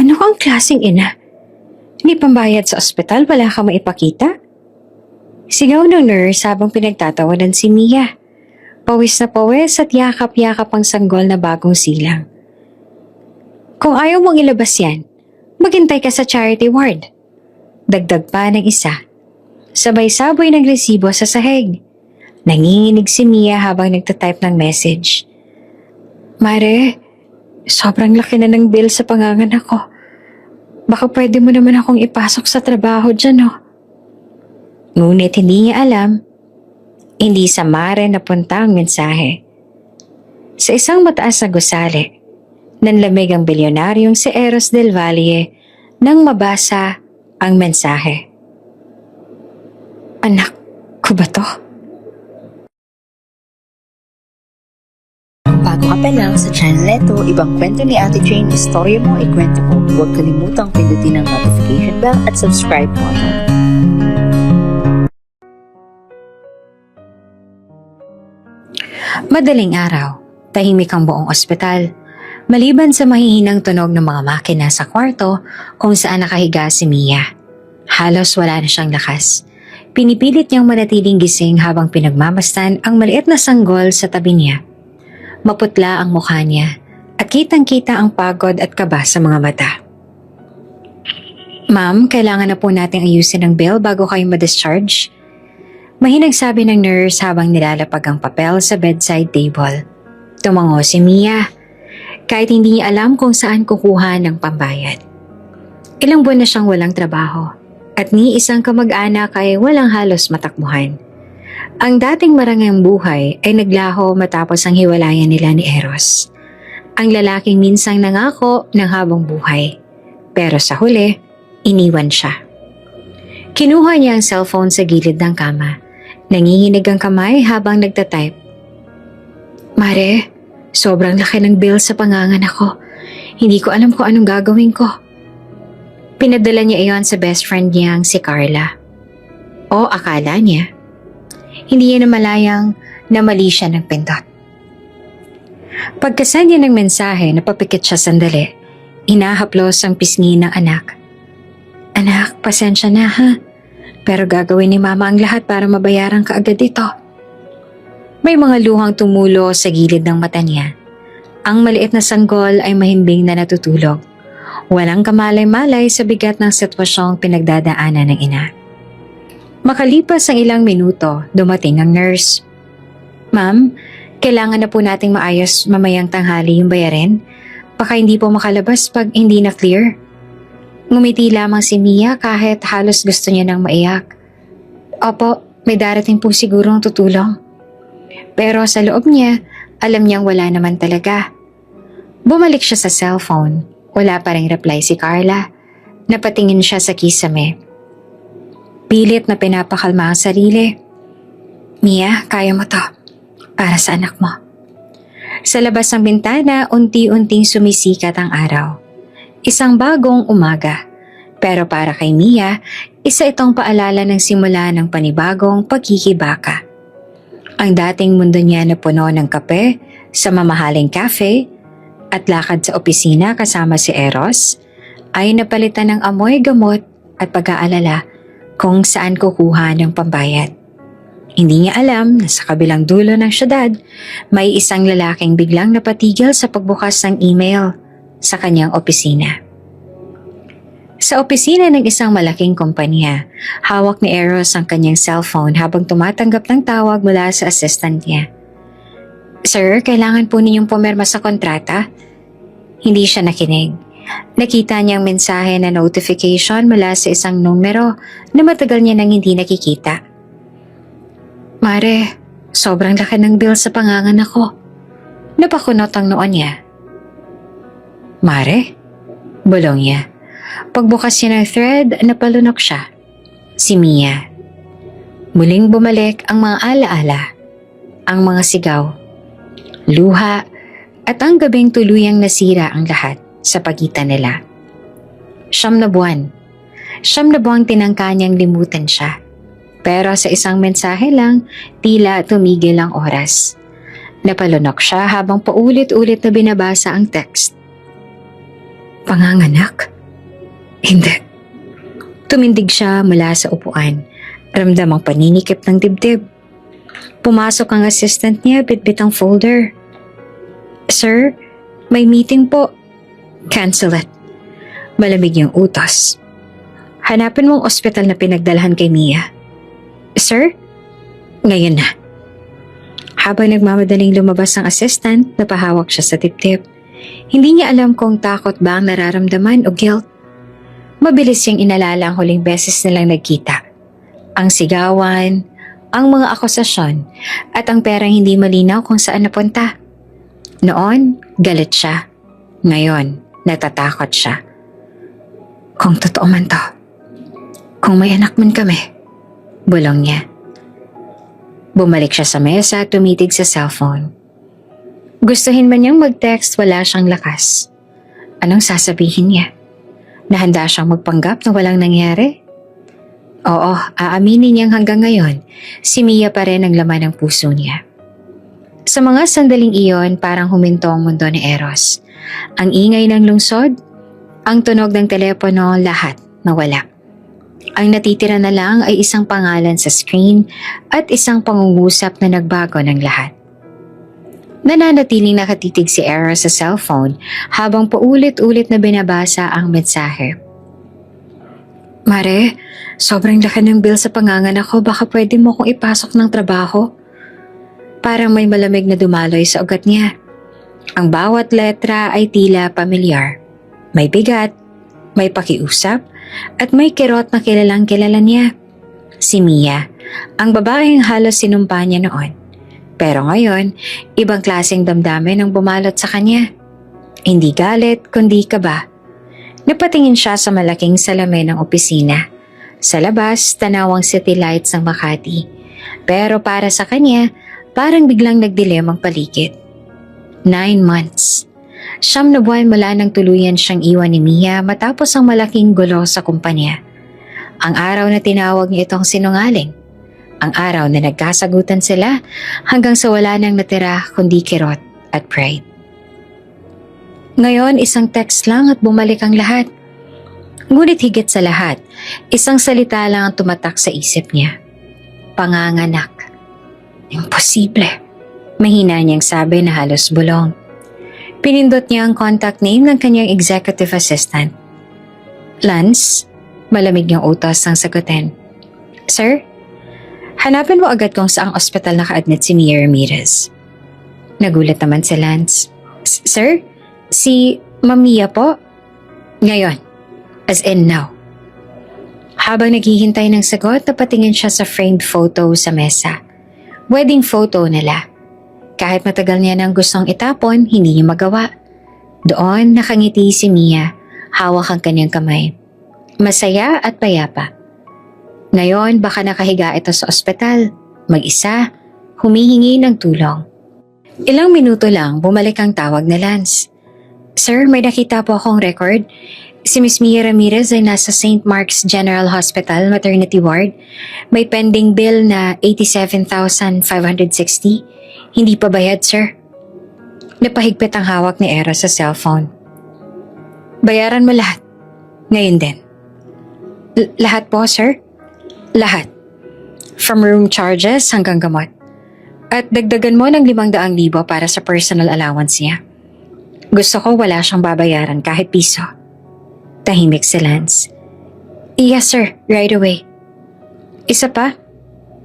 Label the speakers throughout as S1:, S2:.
S1: Ano kang klaseng ina? Hindi pambayad sa ospital, wala ka maipakita? Sigaw ng nurse habang pinagtatawanan si Mia. Pawis na pawis at yakap-yakap ang sanggol na bagong silang. Kung ayaw mong ilabas yan, maghintay ka sa charity ward. Dagdag pa ng isa. Sabay saboy ng resibo sa sahig. Nanginginig si Mia habang nagtatype ng message. Mare, sobrang laki na ng bill sa panganganak ko. Baka pwede mo naman akong ipasok sa trabaho dyan, oh. Ngunit hindi niya alam, hindi sa Mare napunta ang mensahe. Sa isang mataas na gusali, nanlamig ang bilyonaryong si Eros del Valle nang mabasa ang mensahe. Anak ko ba to?
S2: Bago ka pa lang sa channel neto, ibang kwento ni Ate Jane, istorya mo, ikwento ko. Huwag kalimutang pindutin ang notification bell at subscribe button.
S1: Madaling araw, tahimik ang buong ospital. Maliban sa mahihinang tunog ng mga makina sa kwarto kung saan nakahiga si Mia. Halos wala na siyang lakas. Pinipilit niyang manatiling gising habang pinagmamastan ang maliit na sanggol sa tabi niya. Maputla ang mukha niya at kitang-kita ang pagod at kaba sa mga mata. Ma'am, kailangan na po nating ayusin ang bill bago kayo ma-discharge. Mahinang sabi ng nurse habang nilalapag ang papel sa bedside table. Tumango si Mia, kahit hindi niya alam kung saan kukuha ng pambayad. Ilang buwan na siyang walang trabaho at ni isang kamag-anak ay walang halos matakbuhan. Ang dating marangyang buhay ay naglaho matapos ang hiwalayan nila ni Eros. Ang lalaking minsang nangako ng habang buhay, pero sa huli, iniwan siya. Kinuha niya ang cellphone sa gilid ng kama. Nanginginig ang kamay habang nagtatype. Mare, sobrang laki ng bill sa panganganak ko. Hindi ko alam kung anong gagawin ko. Pinadala niya iyon sa best friend niyang si Carla. O akala niya. Hindi niya namalayang na mali siya ng pindot. Pagkasend niya ng mensahe, napapikit siya sandali. Hinahaplos ang pisngi ng anak. Anak, pasensya na ha. Pero gagawin ni mama ang lahat para mabayaran ka agad ito. May mga luhang tumulo sa gilid ng mata niya. Ang maliit na sanggol ay mahimbing na natutulog. Walang kamalay-malay sa bigat ng sitwasyong pinagdadaanan ng ina. Makalipas ang ilang minuto, dumating ang nurse. Ma'am, kailangan na po nating maayos mamayang tanghali yung bayarin. Baka hindi po makalabas pag hindi na clear. Ngumiti lamang si Mia kahit halos gusto niya nang maiyak. Opo, may darating po sigurong tutulong. Pero sa loob niya, alam niyang wala naman talaga. Bumalik siya sa cellphone. Wala pa ring reply si Carla. Napatingin siya sa kisame. Pilit na pinapakalma ang sarili. Mia, kaya mo to. Para sa anak mo. Sa labas ng bintana, unti-unting sumisikat ang araw. Isang bagong umaga. Pero para kay Mia, isa itong paalala ng simula ng panibagong pagkikibaka. Ang dating mundo niya na puno ng kape sa mamahaling cafe at lakad sa opisina kasama si Eros ay napalitan ng amoy gamot at pag-aalala kung saan kukuha ng pambayad. Hindi niya alam na sa kabilang dulo ng syudad, may isang lalaking biglang napatigil sa pagbukas ng email sa kanyang opisina. Sa opisina ng isang malaking kumpanya, hawak ni Eros ang kanyang cellphone habang tumatanggap ng tawag mula sa assistant niya. Sir, kailangan po ninyong pumirma sa kontrata? Hindi siya nakinig. Nakita niyang mensahe na notification mula sa isang numero na matagal niya nang hindi nakikita. Mare, sobrang laki ng bill sa panganganak ko. Napakunot ang noon niya. Mare? Bulong niya. Pagbukas niya ng thread, napalunok siya. Si Mia. Muling bumalik ang mga alaala, ang mga sigaw, luha, at ang gabing tuluyang nasira ang lahat sa pagitan nila. 9 na buwan. 9 na buwang tinangka niyang limutan siya. Pero sa isang mensahe lang, tila tumigil ang oras. Napalunok siya habang paulit-ulit na binabasa ang text. Panganganak? Hindi. Tumindig siya mula sa upuan. Ramdam ang paninikip ng dibdib. Pumasok ang assistant niya, bitbit ang folder. Sir, may meeting po. Cancel it. Malamig yung utos. Hanapin mong ospital na pinagdalhan kay Mia. Sir? Ngayon na. Habang nagmamadaling lumabas ang assistant, napahawak siya sa dibdib. Hindi niya alam kung takot ba ang nararamdaman o guilt. Mabilis siyang inalala ang huling beses nilang nagkita. Ang sigawan, ang mga akusasyon, at ang perang hindi malinaw kung saan napunta. Noon, galit siya. Ngayon, natatakot siya. Kung totoo man to, kung may anak man kami, bulong niya. Bumalik siya sa mesa at tumitig sa cellphone. Gustuhin man niyang mag-text, wala siyang lakas. Anong sasabihin niya? Nahanda siyang magpanggap na walang nangyari? Oo, aaminin niyang hanggang ngayon, si Mia pa rin ang laman ng puso niya. Sa mga sandaling iyon, parang huminto ang mundo ni Eros. Ang ingay ng lungsod, ang tunog ng telepono, lahat nawala. Ang natitira na lang ay isang pangalan sa screen at isang pangungusap na nagbago ng lahat. Nananatiling nakatitig si Eros sa cellphone habang paulit-ulit na binabasa ang mensahe. Mare, sobrang laki ng bill sa panganganak ko, baka pwede mo kong ipasok ng trabaho. Parang may malamig na dumaloy sa ugat niya. Ang bawat letra ay tila pamilyar. May bigat, may pakiusap, at may kirot na kilalang kilala niya. Si Mia, ang babaeng halos sinumpa niya noon. Pero ngayon, ibang klaseng damdamin ang bumalot sa kanya. Hindi galit, kundi kaba. Napatingin siya sa malaking salamin ng opisina. Sa labas, tanawang city lights ng Makati. Pero para sa kanya, parang biglang nagdilim ang paligid. 9 months. 9 na buwan mula nang tuluyan siyang iwan ni Mia matapos ang malaking gulo sa kumpanya. Ang araw na tinawag niya itong sinungaling. Ang araw na nagkasagutan sila hanggang sa wala nang natira kundi kirot at pride. Ngayon, isang text lang at bumalik ang lahat. Ngunit higit sa lahat, isang salita lang ang tumatak sa isip niya. Panganganak. Imposible. Mahina niyang sabi na halos bulong. Pinindot niya ang contact name ng kanyang executive assistant. Lance, malamig niyang utos ang sagutin. Sir, hanapin mo agad kung saang ospital naka-admit si Mia Ramirez. Nagulat naman si Lance. Sir? Si Mia po? Ngayon. As in now. Habang naghihintay ng sagot, napatingin siya sa framed photo sa mesa. Wedding photo nila. Kahit matagal niya nang gustong itapon, hindi niya magawa. Doon nakangiti si Mia, hawak ang kanyang kamay. Masaya at payapa. Ngayon baka nakahiga ito sa ospital, mag-isa, humihingi ng tulong. Ilang minuto lang bumalik ang tawag ni Lance. Sir, may nakita po akong record. Si Miss Mia Ramirez ay nasa St. Mark's General Hospital Maternity Ward. May pending bill na 87,560. Hindi pa bayad, sir. Napahigpit ang hawak ni Eros sa cellphone. Bayaran mo lahat. Ngayon din. Lahat po, sir? Lahat. From room charges hanggang gamot. At dagdagan mo ng 500,000 para sa personal allowance niya. Gusto ko wala siyang babayaran kahit piso. Tahimik si Lance. Yes sir, right away. Isa pa?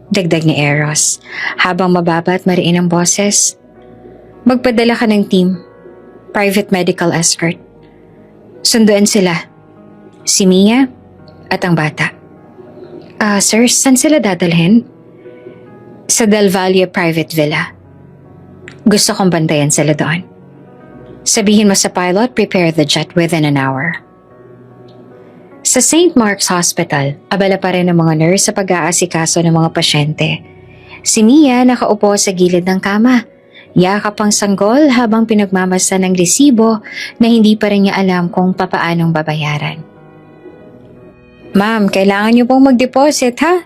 S1: Dagdag ni Eros, habang mababa at mariin ang boses. Magpadala ka ng team, private medical escort. Sunduan sila, si Mia at ang bata. Sir, saan sila dadalhin? Sa Del Valle Private Villa. Gusto kong bantayan sila doon. Sabihin mo sa pilot, prepare the jet within an hour. Sa St. Mark's Hospital, abala pa rin ang mga nurse sa pag-aasikaso ng mga pasyente. Si Mia nakaupo sa gilid ng kama. Yakap ang sanggol habang pinagmamasa ng resibo na hindi pa rin niya alam kung papaanong babayaran. Ma'am, kailangan niyo pong mag-deposit ha?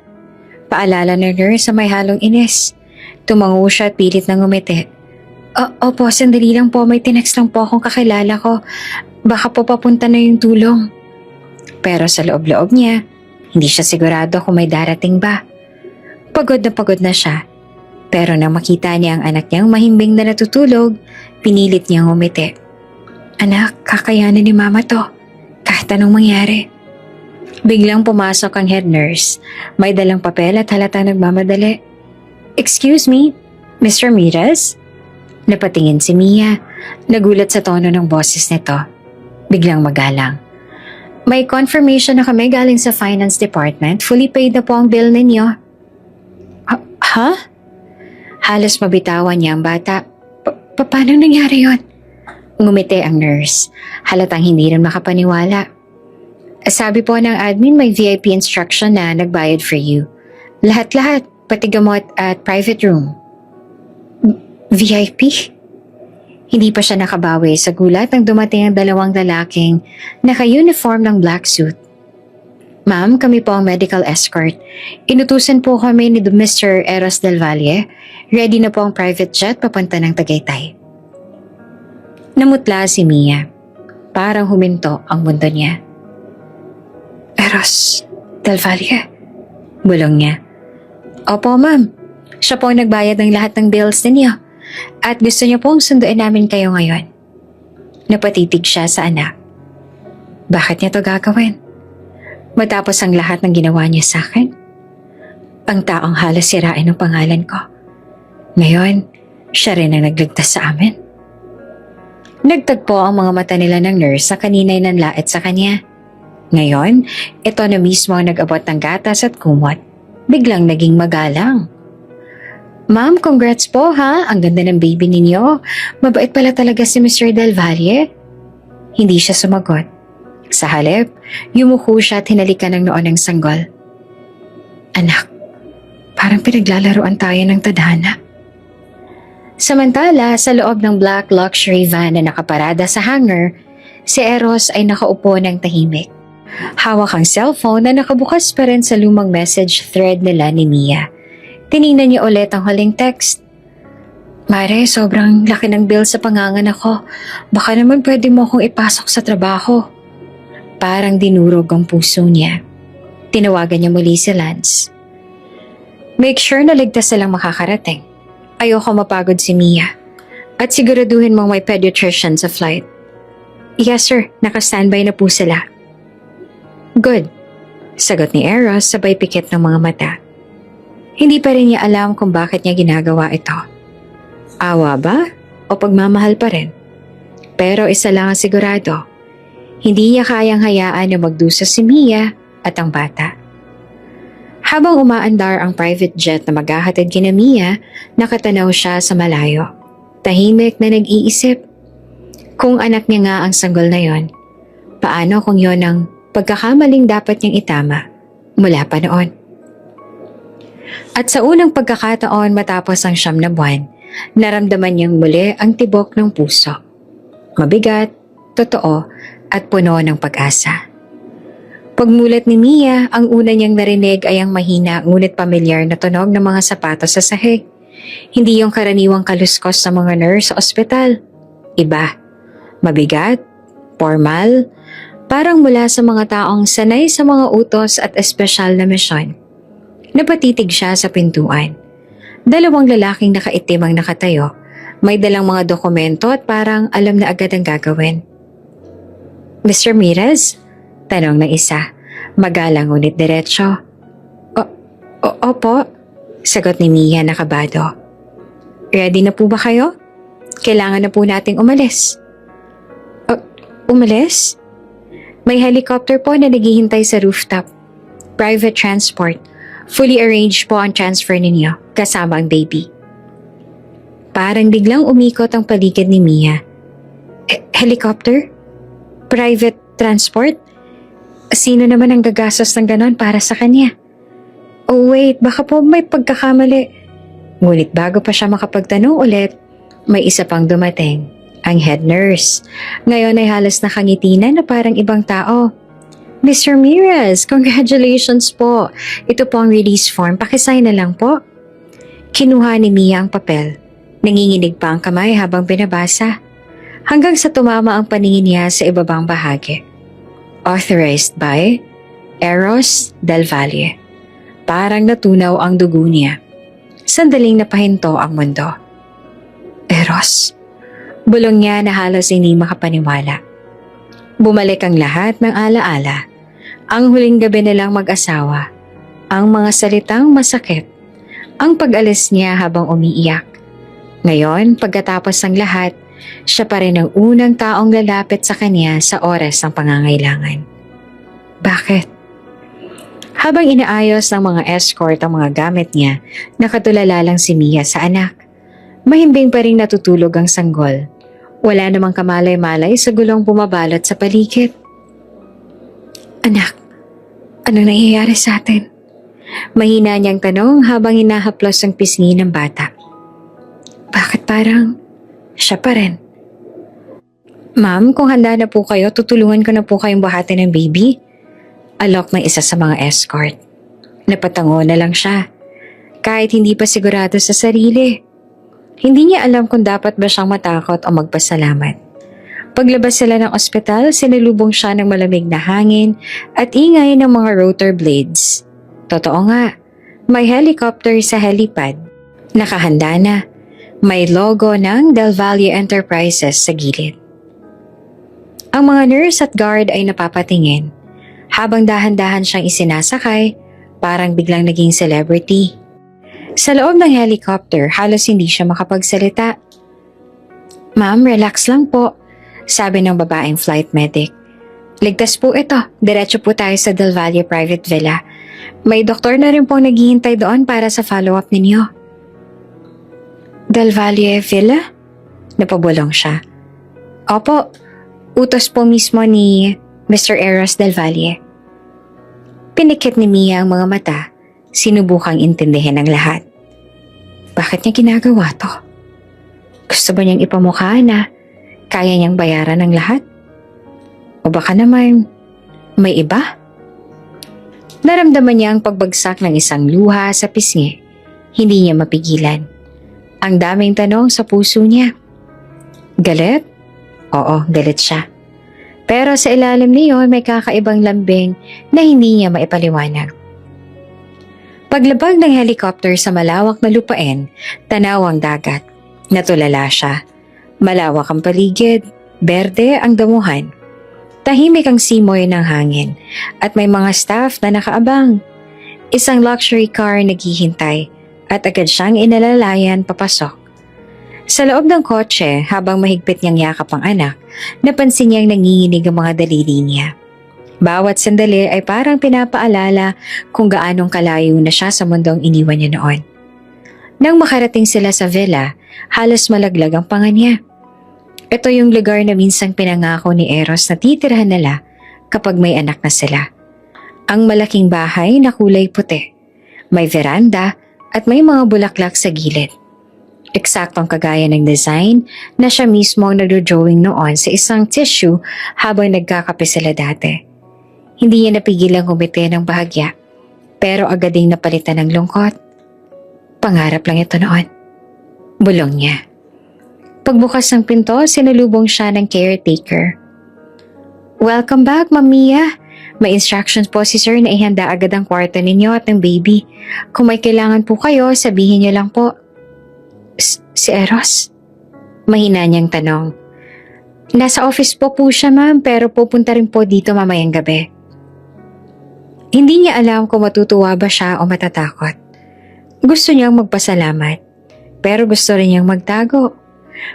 S1: Paalala ng nurse sa may halong inis. Tumango siya at pilit na ngumiti. Opo, sandali lang po. May tinext lang po akong kakilala ko. Baka po papunta na yung tulong. Pero sa loob-loob niya, hindi siya sigurado kung may darating ba. Pagod na siya. Pero nang makita niya ang anak niyang mahimbing na natutulog, pinilit niyang umiti. Anak, kakayanin ni mama to. Kahit anong mangyari. Biglang pumasok ang head nurse. May dalang papel at halatang nagmamadali. Excuse me, Mr. Ramirez? Napatingin si Mia. Nagulat sa tono ng boses nito. Biglang magalang. May confirmation na kami galing sa finance department. Fully paid na po ang bill ninyo. Ha? Halos mabitawan niya ang bata. Paano nangyari yon? Ngumiti ang nurse. Halatang hindi rin makapaniwala. Sabi po ng admin may VIP instruction na nagbayad for you. Lahat-lahat, pati gamot at private room. VIP? Hindi pa siya nakabawi sa gulat nang dumating ang dalawang lalaking naka-uniform ng black suit. Ma'am, kami po ang medical escort. Inutusan po kami ni Mr. Eros Del Valle. Ready na po ang private jet papunta ng Tagaytay. Namutla si Mia. Parang huminto ang mundo niya. Eros Del Valle? Bulong niya. Opo, ma'am. Siya po ang nagbayad ng lahat ng bills ninyo. At gusto niyo pong sunduin namin kayo ngayon. Napatitig siya sa anak. Bakit niya to gagawin? Matapos ang lahat ng ginawa niya sa akin? Ang taong halos sirain ang pangalan ko. Ngayon, siya rin ang nagligtas sa amin. Nagtagpo ang mga mata nila ng nurse sa kanina'y nanlait sa kanya. Ngayon, ito na mismo ang nag-abot ng gatas at kumot. Biglang naging magalang. Ma'am, congrats po ha. Ang ganda ng baby ninyo. Mabait pala talaga si Mr. Del Valle. Hindi siya sumagot. Sa halip, yumuko siya at hinalikan ng noon ng sanggol. Anak, parang pinaglalaroan tayo ng tadhana. Samantala, sa loob ng black luxury van na nakaparada sa hangar, si Eros ay nakaupo ng tahimik. Hawak ang cellphone na nakabukas pa rin sa lumang message thread nila ni Mia. Tiningnan niya ulit ang huling text. Mare, sobrang laki ng bill sa panganganak ko. Baka naman pwede mo akong ipasok sa trabaho. Parang dinurog ang puso niya. Tinawagan niya muli si Lance. Make sure na ligtas silang makakarating. Ayoko mapagod si Mia. At siguraduhin mong may pediatrician sa flight. Yes sir, naka-standby na po sila. Good. Sagot ni Eros sabay pikit ng mga mata. Hindi pa rin niya alam kung bakit niya ginagawa ito. Awa ba? O pagmamahal pa rin? Pero isa lang ang sigurado. Hindi niya kayang hayaan na magdusa si Mia at ang bata. Habang umaandar ang private jet na maghahatid kina Mia, nakatanaw siya sa malayo. Tahimik na nag-iisip. Kung anak niya nga ang sanggol na yon, paano kung yon ang pagkakamaling dapat niyang itama mula pa noon? At sa unang pagkakataon matapos ang 9 na buwan, naramdaman niyang muli ang tibok ng puso. Mabigat, totoo, at puno ng pag-asa. Pagmulat ni Mia, ang una niyang narinig ay ang mahina ngunit pamilyar na tunog ng mga sapatos sa sahig. Hindi yung karaniwang kaluskos sa mga nurse sa ospital. Iba. Mabigat, formal, parang mula sa mga taong sanay sa mga utos at espesyal na misyon. Napatitig siya sa pintuan. 2 lalaking nakaitim ang nakatayo. May dalang mga dokumento at parang alam na agad ang gagawin. Mr. Ramirez? Tanong ng isa. Magalang ngunit diretsyo. Opo. Sagot ni Mia nakabado. Ready na po ba kayo? Kailangan na po nating umalis. Umalis? May helicopter po na naghihintay sa rooftop. Private transport. Fully arranged po ang transfer ninyo, kasama ang baby. Parang biglang umikot ang paligid ni Mia. Helicopter? Private transport? Sino naman ang gagastos ng ganon para sa kanya? Oh wait, baka po may pagkakamali. Ngunit bago pa siya makapagtanong ulit, may isa pang dumating, ang head nurse. Ngayon ay halos nakangitinan na parang ibang tao. Mr. Ramirez, congratulations po. Ito po ang release form, pakisign na lang po. Kinuha ni Mia ang papel. Nanginginig pa ang kamay habang binabasa. hanggang sa tumama ang paningin niya sa ibabang bahagi. Authorized by Eros Del Valle. Parang natunaw ang dugo niya. Sandaling napahinto ang mundo. Eros. Bulong niya na halos hindi makapaniwala. Bumalik ang lahat ng alaala. Ang huling gabi nilang mag-asawa. Ang mga salitang masakit. Ang pag-alis niya habang umiiyak. Ngayon, pagkatapos ng lahat, siya pa rin ang unang taong lalapit sa kanya sa oras ng pangangailangan. Bakit? Habang inaayos ng mga escort ang mga gamit niya, nakatulala lang si Mia sa anak. Mahimbing pa rin natutulog ang sanggol. Wala namang kamalay-malay sa gulong bumabalot sa paligid. Anak, anong nangyayari sa atin? Mahina niyang tanong habang hinahaplos ang pisngi ng bata. Bakit parang siya pa rin? Ma'am, kung handa na po kayo, tutulungan ko na po kayong buhatin ng baby. Alok ng isa sa mga escort. Napatango na lang siya. Kahit hindi pa sigurado sa sarili. Hindi niya alam kung dapat ba siyang matakot o magpasalamat. Paglabas sila ng ospital, sinalubong siya ng malamig na hangin at ingay ng mga rotor blades. Totoo nga, may helicopter sa helipad. Nakahanda na. May logo ng Del Valle Enterprises sa gilid. Ang mga nurse at guard ay napapatingin. Habang dahan-dahan siyang isinasakay, parang biglang naging celebrity. Sa loob ng helicopter, halos hindi siya makapagsalita. Ma'am, relax lang po, sabi ng babaeng flight medic. Ligtas po ito, diretso po tayo sa Del Valle Private Villa. May doktor na rin pong naghihintay doon para sa follow-up ninyo. Del Valle Villa? Napabulong siya. Opo, utos po mismo ni Mr. Eros Del Valle. Pinikit ni Mia ang mga mata, sinubukang intindihin ang lahat. Bakit niya ginagawa to? Gusto ba niyang ipamukha na kaya niyang bayaran ng lahat? O baka naman may iba? Naramdaman niya ang pagbagsak ng isang luha sa pisngi. Hindi niya mapigilan. Ang daming tanong sa puso niya. Galit? Oo, galit siya. Pero sa ilalim niyon may kakaibang lambing na hindi niya maipaliwanag. Paglabag ng helicopter sa malawak na lupain, tanaw ang dagat. Natulala siya. Malawak ang paligid, berde ang damuhan. Tahimik ang simoy ng hangin at may mga staff na nakaabang. Isang luxury car naghihintay at agad siyang inalalayan papasok. Sa loob ng kotse, habang mahigpit niyang yakap ang anak, napansin niyang nanginginig ang mga daliri niya. Bawat sandali ay parang pinapaalala kung gaanong kalayo na siya sa mundong iniwan niya noon. Nang makarating sila sa villa, halos malaglag ang panga niya. Ito yung lugar na minsang pinangako ni Eros na titirhan nila kapag may anak na sila. Ang malaking bahay na kulay puti. May veranda at may mga bulaklak sa gilid. Eksaktong kagaya ng design na siya mismo ang nagdo-drawing noon sa isang tissue habang nagkakape sila dati. Hindi niya napigilang kumite ng bahagya, pero agad ding napalitan ng lungkot. Pangarap lang ito noon. Bulong niya. Pagbukas ng pinto, sinalubong siya ng caretaker. Welcome back, Ma'am Mia. May instructions po si sir na ihanda agad ang kwarto ninyo at ng baby. Kung may kailangan po kayo, sabihin niyo lang po. Si Eros? Mahina niyang tanong. Nasa office po siya ma'am pero pupunta rin po dito mamayang gabi. Hindi niya alam kung matutuwa ba siya o matatakot. Gusto niyang magpasalamat pero gusto rin niyang magtago.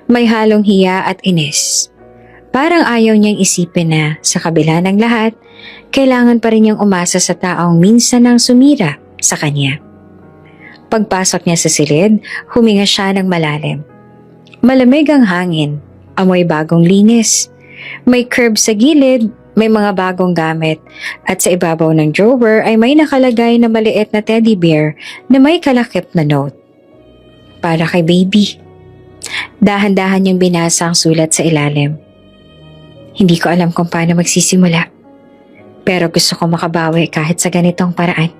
S1: May halong hiya at inis. Parang ayaw niyang isipin na sa kabila ng lahat, kailangan pa rin niyang umasa sa taong minsan nang sumira sa kanya. Pagpasok niya sa silid, huminga siya ng malalim. Malamig ang hangin, amoy bagong linis. May curb sa gilid, may mga bagong gamit, at sa ibabaw ng drawer ay may nakalagay na maliit na teddy bear na may kalakip na note. Para kay baby. Dahan-dahan niyang binasa ang sulat sa ilalim. Hindi ko alam kung paano magsisimula, pero gusto ko makabawi kahit sa ganitong paraan.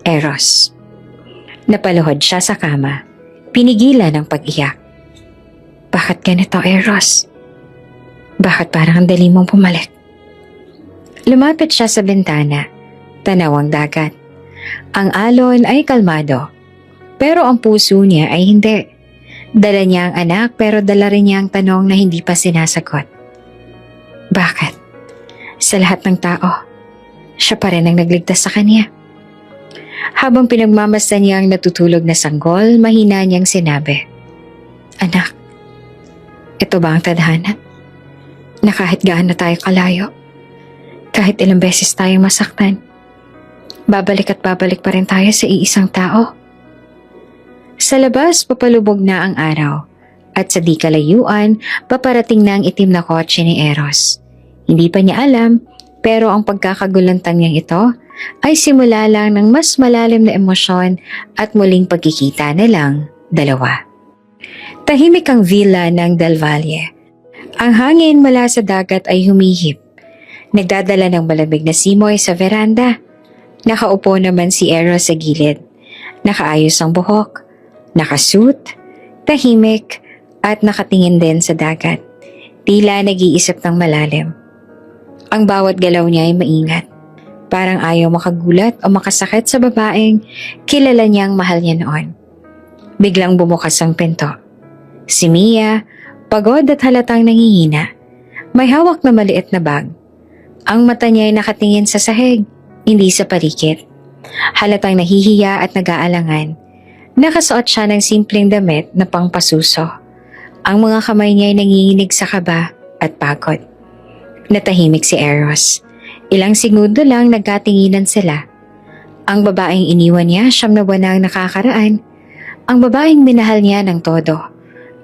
S1: Eros. Napaluhod siya sa kama. Pinigilan ang pag-iyak. Bakit ganito, Eros? Bakit parang ang dali mong pumalik? Lumapit siya sa bintana. Tanaw ang dagat. Ang alon ay kalmado. Pero ang puso niya ay hindi. Dala niya ang anak pero dala rin niya ang tanong na hindi pa sinasagot. Bakit? Sa lahat ng tao, siya pa rin ang nagligtas sa kanya. Habang pinagmamasdan niya ang natutulog na sanggol, mahina niyang sinabi, Anak, ito ba ang tadhana? Na kahit gaano tayo kalayo, kahit ilang beses tayong masaktan, babalik at babalik pa rin tayo sa iisang tao. Sa labas, papalubog na ang araw at sa di kalayuan, paparating na ang itim na kotse ni Eros. Hindi pa niya alam, pero ang pagkakagulantang niyang ito ay simula lang ng mas malalim na emosyon at muling pagkikita na lang dalawa. Tahimik ang villa ng Del Valle. Ang hangin mula sa dagat ay humihip. Nagdadala ng malamig na simoy sa veranda. Nakaupo naman si Eros sa gilid. Nakaayos ang buhok, nakasuit, tahimik at nakatingin din sa dagat. Tila nag-iisip ng malalim. Ang bawat galaw niya ay maingat. Parang ayaw makagulat o makasakit sa babaeng kilala niyang mahal niya noon. Biglang bumukas ang pinto. Si Mia, pagod at halatang nangihina. May hawak na maliit na bag. Ang mata niya ay nakatingin sa sahig, hindi sa paligid. Halatang nahihiya at nag-aalangan. Nakasuot siya ng simpleng damit na pangpasuso. Ang mga kamay niya ay nanginginig sa kaba at pagod. Natahimik si Eros. Ilang segundo lang nagkatinginan sila. Ang babaeng iniwan niya 9 na buwan na ang nakakaraan. Ang babaeng minahal niya ng todo.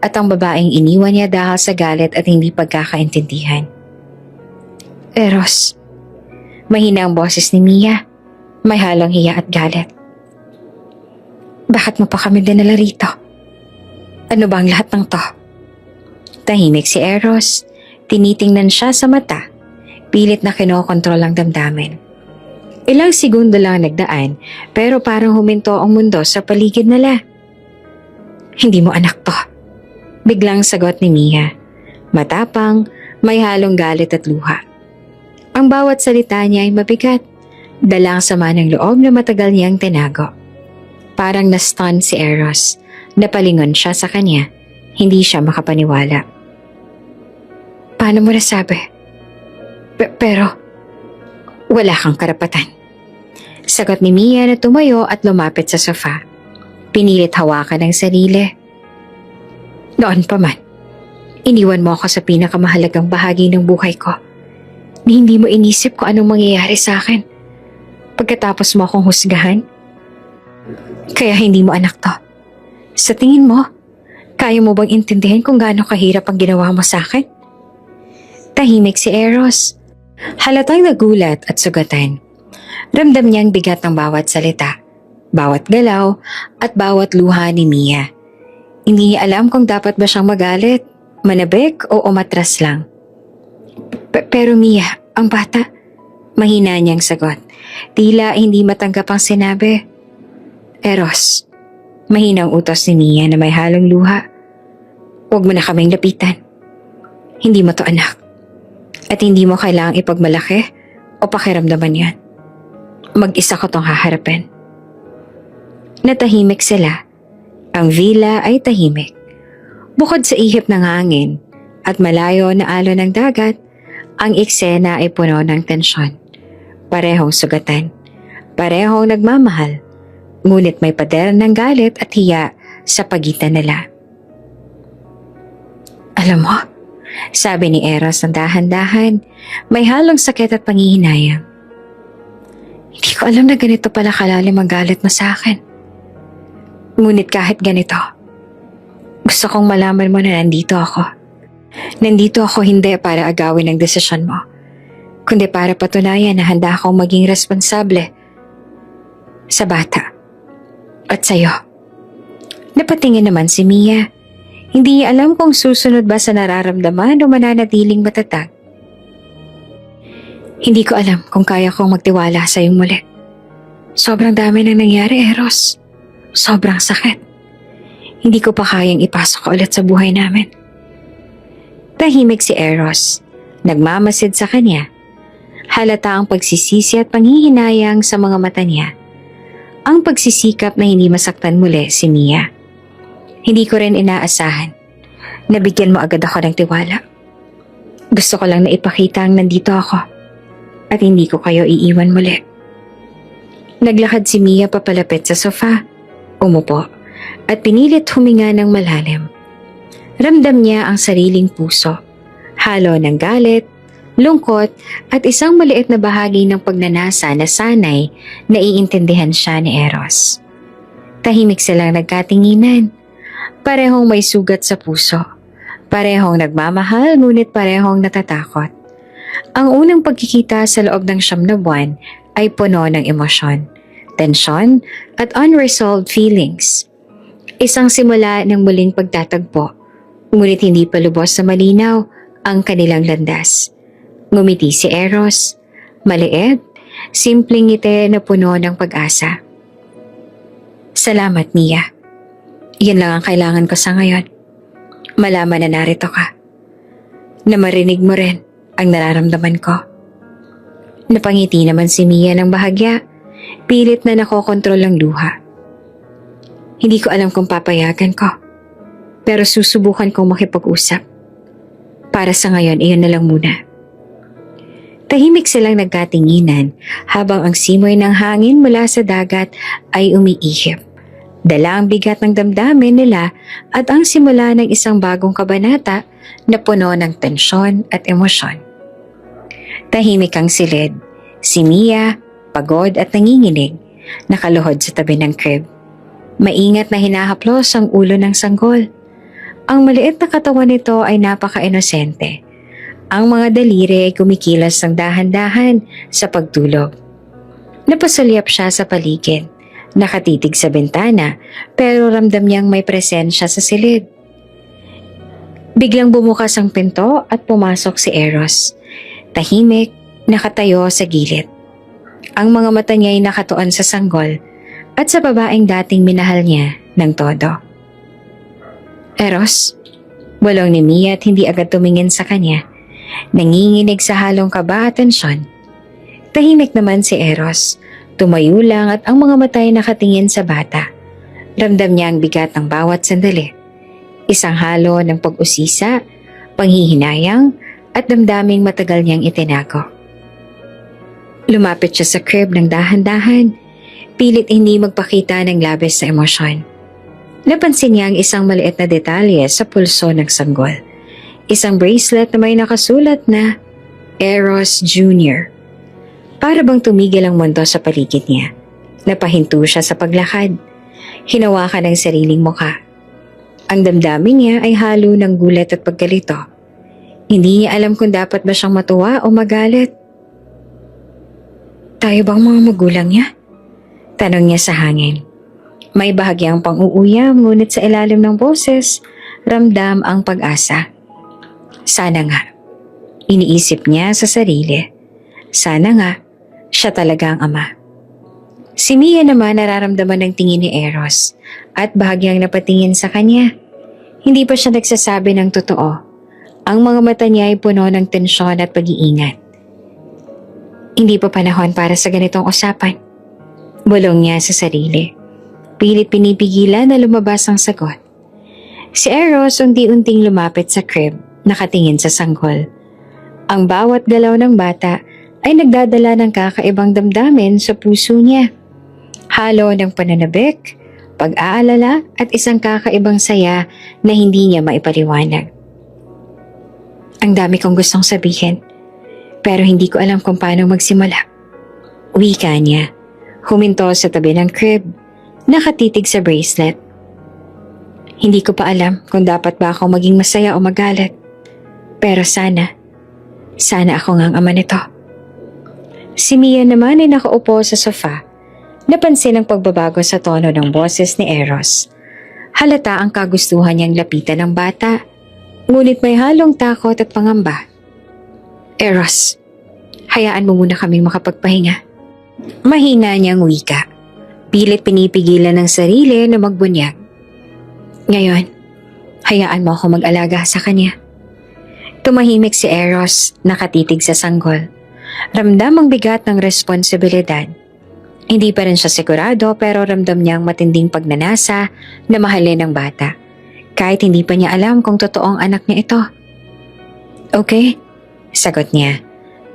S1: At ang babaeng iniwan niya dahil sa galit at hindi pagkakaintindihan. Eros. Mahina ang boses ni Mia. May halong hiya at galit. Bakit mo pa kami dinala rito? Ano ba ang lahat ng to? Tahimik si Eros. Tinitingnan siya sa mata. Pilit na kinokontrol ang damdamin. Ilang segundo lang nagdaan pero parang huminto ang mundo sa paligid nila. Hindi mo anak to. Biglang sagot ni Mia. Matapang, may halong galit at luha. Ang bawat salita niya ay mabigat. Dalang sama ng loob na matagal niyang tinago. Parang na-stun si Eros. Napalingon siya sa kanya. Hindi siya makapaniwala. Paano mo nasabi? Pero, wala kang karapatan. Sagot ni Mia na tumayo at lumapit sa sofa. Pinilit hawakan ang sarili. Noon pa man, iniwan mo ako sa pinakamahalagang bahagi ng buhay ko. Ni hindi mo inisip kung anong mangyayari sa akin. Pagkatapos mo akong husgahan, kaya hindi mo anak to. Sa tingin mo, kaya mo bang intindihin kung gaano kahirap ang ginawa mo sa akin? Tahimik si Eros. Halatang nagulat at sugatan. Ramdam niyang bigat ng bawat salita, bawat galaw at bawat luha ni Mia. Hindi niya alam kung dapat ba siyang magalit, manabik o umatras lang. Pero Mia, ang bata, mahina niyang sagot. Tila hindi matanggap ang sinabi. Eros, mahinang utos ni Mia na may halong luha. Huwag mo na kaming lapitan. Hindi mo to anak. At hindi mo kailangang ipagmalaki o pakiramdaman yan. Mag-isa ko tong haharapin. Natahimik sila. Ang villa ay tahimik. Bukod sa ihip ng hangin at malayo na alon ng dagat, ang eksena ay puno ng tensyon. Parehong sugatan. Parehong nagmamahal. Ngunit may pader ng galit at hiya sa pagitan nila. Alam mo, sabi ni Eros ng dahan-dahan, may halong sakit at pangihinayang. Hindi ko alam na ganito pala kalalim ang galit mo sa akin. Ngunit kahit ganito, gusto kong malaman mo na nandito ako. Nandito ako hindi para agawin ang desisyon mo, kundi para patunayan na handa akong maging responsable sa bata at sa'yo. Napatingin naman si Mia. Hindi niya alam kung susunod ba sa nararamdaman o mananatiling matatag. Hindi ko alam kung kaya kong magtiwala sa iyong muli. Sobrang dami nang nangyari, Eros. Sobrang sakit. Hindi ko pa kayang ipasok ka ulit sa buhay namin. Tahimik si Eros. Nagmamasid sa kanya. Halata ang pagsisisi at panghihinayang sa mga mata niya. Ang pagsisikap na hindi masaktan muli si Mia. Hindi ko rin inaasahan. Nabigyan mo agad ako ng tiwala. Gusto ko lang na ipakita ang nandito ako at hindi ko kayo iiwan muli. Naglakad si Mia papalapit sa sofa, umupo at pinilit huminga ng malalim. Ramdam niya ang sariling puso, halo ng galit, lungkot at isang maliit na bahagi ng pagnanasa na sanay na iintindihan siya ni Eros. Tahimik silang nagkatinginan. Parehong may sugat sa puso. Parehong nagmamahal ngunit parehong natatakot. Ang unang pagkikita sa loob ng 9 na buwan ay puno ng emosyon, tensyon at unresolved feelings. Isang simula ng muling pagtatagpo. Ngunit hindi pa lubos sa malinaw ang kanilang landas. Ngumiti si Eros, maliit, simpleng ngiti na puno ng pag-asa. Salamat, Mia. Yan lang ang kailangan ko sa ngayon. Malaman na narito ka. Na marinig mo rin ang nararamdaman ko. Napangiti naman si Mia ng bahagya, pilit na nakokontrol ang luha. Hindi ko alam kung papayagan ko. Pero susubukan kong makipag-usap. Para sa ngayon, iyon na lang muna. Tahimik silang nagkatinginan habang ang simoy ng hangin mula sa dagat ay umiihip. Dala ang bigat ng damdamin nila at ang simula ng isang bagong kabanata na puno ng tensyon at emosyon. Tahimik ang silid. Si Mia, pagod at nanginginig, nakaluhod sa tabi ng crib. Maingat na hinahaplos ang ulo ng sanggol. Ang maliit na katawan nito ay napaka-inosente. Ang mga daliri ay kumikilos ng dahan-dahan sa pagtulog. Napasulyap siya sa paligid, nakatitig sa bintana pero ramdam niyang may presensya sa silid. Biglang bumukas ang pinto at pumasok si Eros. Tahimik, nakatayo sa gilid. Ang mga mata niya ay nakatuon sa sanggol at sa babaeng dating minahal niya ng todo. Eros, bulong ni Mia at hindi agad tumingin sa kanya. Nanginginig sa halong kaba at tensyon. Tahimik naman si Eros. Tumayo lang at ang mga mata ay nakatingin sa bata. Ramdam niya ang bigat ng bawat sandali. Isang halo ng pag-usisa, panghihinayang at damdaming matagal niyang itinago. Lumapit siya sa crib ng dahan-dahan, pilit hindi magpakita ng labis sa emosyon. Napansin niya ang isang maliit na detalye sa pulso ng sanggol. Isang bracelet na may nakasulat na Eros Jr. Para bang tumigil ang mundo sa paligid niya. Napahinto siya sa paglakad. Hinawakan ang sariling mukha. Ang damdamin niya ay halo ng gulat at pagkalito. Hindi niya alam kung dapat ba siyang matuwa o magalit. Tayo bang mga magulang niya? Tanong niya sa hangin. May bahagyang pang-uuyam ngunit sa ilalim ng boses, ramdam ang pag-asa. Sana nga. Iniisip niya sa sarili. Sana nga, siya talaga ang ama. Si Mia naman nararamdaman ng tingin ni Eros at bahagyang napatingin sa kanya. Hindi pa siya nagsasabi ng totoo. Ang mga mata niya ay puno ng tensyon at pag-iingat. Hindi pa panahon para sa ganitong usapan. Bulong niya sa sarili. Pilit pinipigilan na lumabas ang sagot. Si Eros unti-unting lumapit sa crib, nakatingin sa sanggol. Ang bawat galaw ng bata ay nagdadala ng kakaibang damdamin sa puso niya. Halo ng pananabik, pag-aalala at isang kakaibang saya na hindi niya maipaliwanag. Ang dami kong gustong sabihin, pero hindi ko alam kung paano magsimula. Wika niya, huminto sa tabi ng crib, nakatitig sa bracelet. Hindi ko pa alam kung dapat ba ako maging masaya o magalit. Pero sana ako nga ang ama nito. Si Mia naman ay nakaupo sa sofa. Napansin ang pagbabago sa tono ng boses ni Eros. Halata ang kagustuhan niyang lapitan ng bata, ngunit may halong takot at pangamba. Eros, hayaan mo muna kaming makapagpahinga. Mahina niyang wika. Pilit pinipigilan ng sarili na magbunyag. Ngayon, hayaan mo ako mag-alaga sa kanya. Tumahimik si Eros, nakatitig sa sanggol. Ramdam ang bigat ng responsibilidad. Hindi pa rin siya sigurado pero ramdam niyang matinding pagnanasa na mahalin ang bata. Kahit hindi pa niya alam kung totoong anak niya ito. Okay, sagot niya.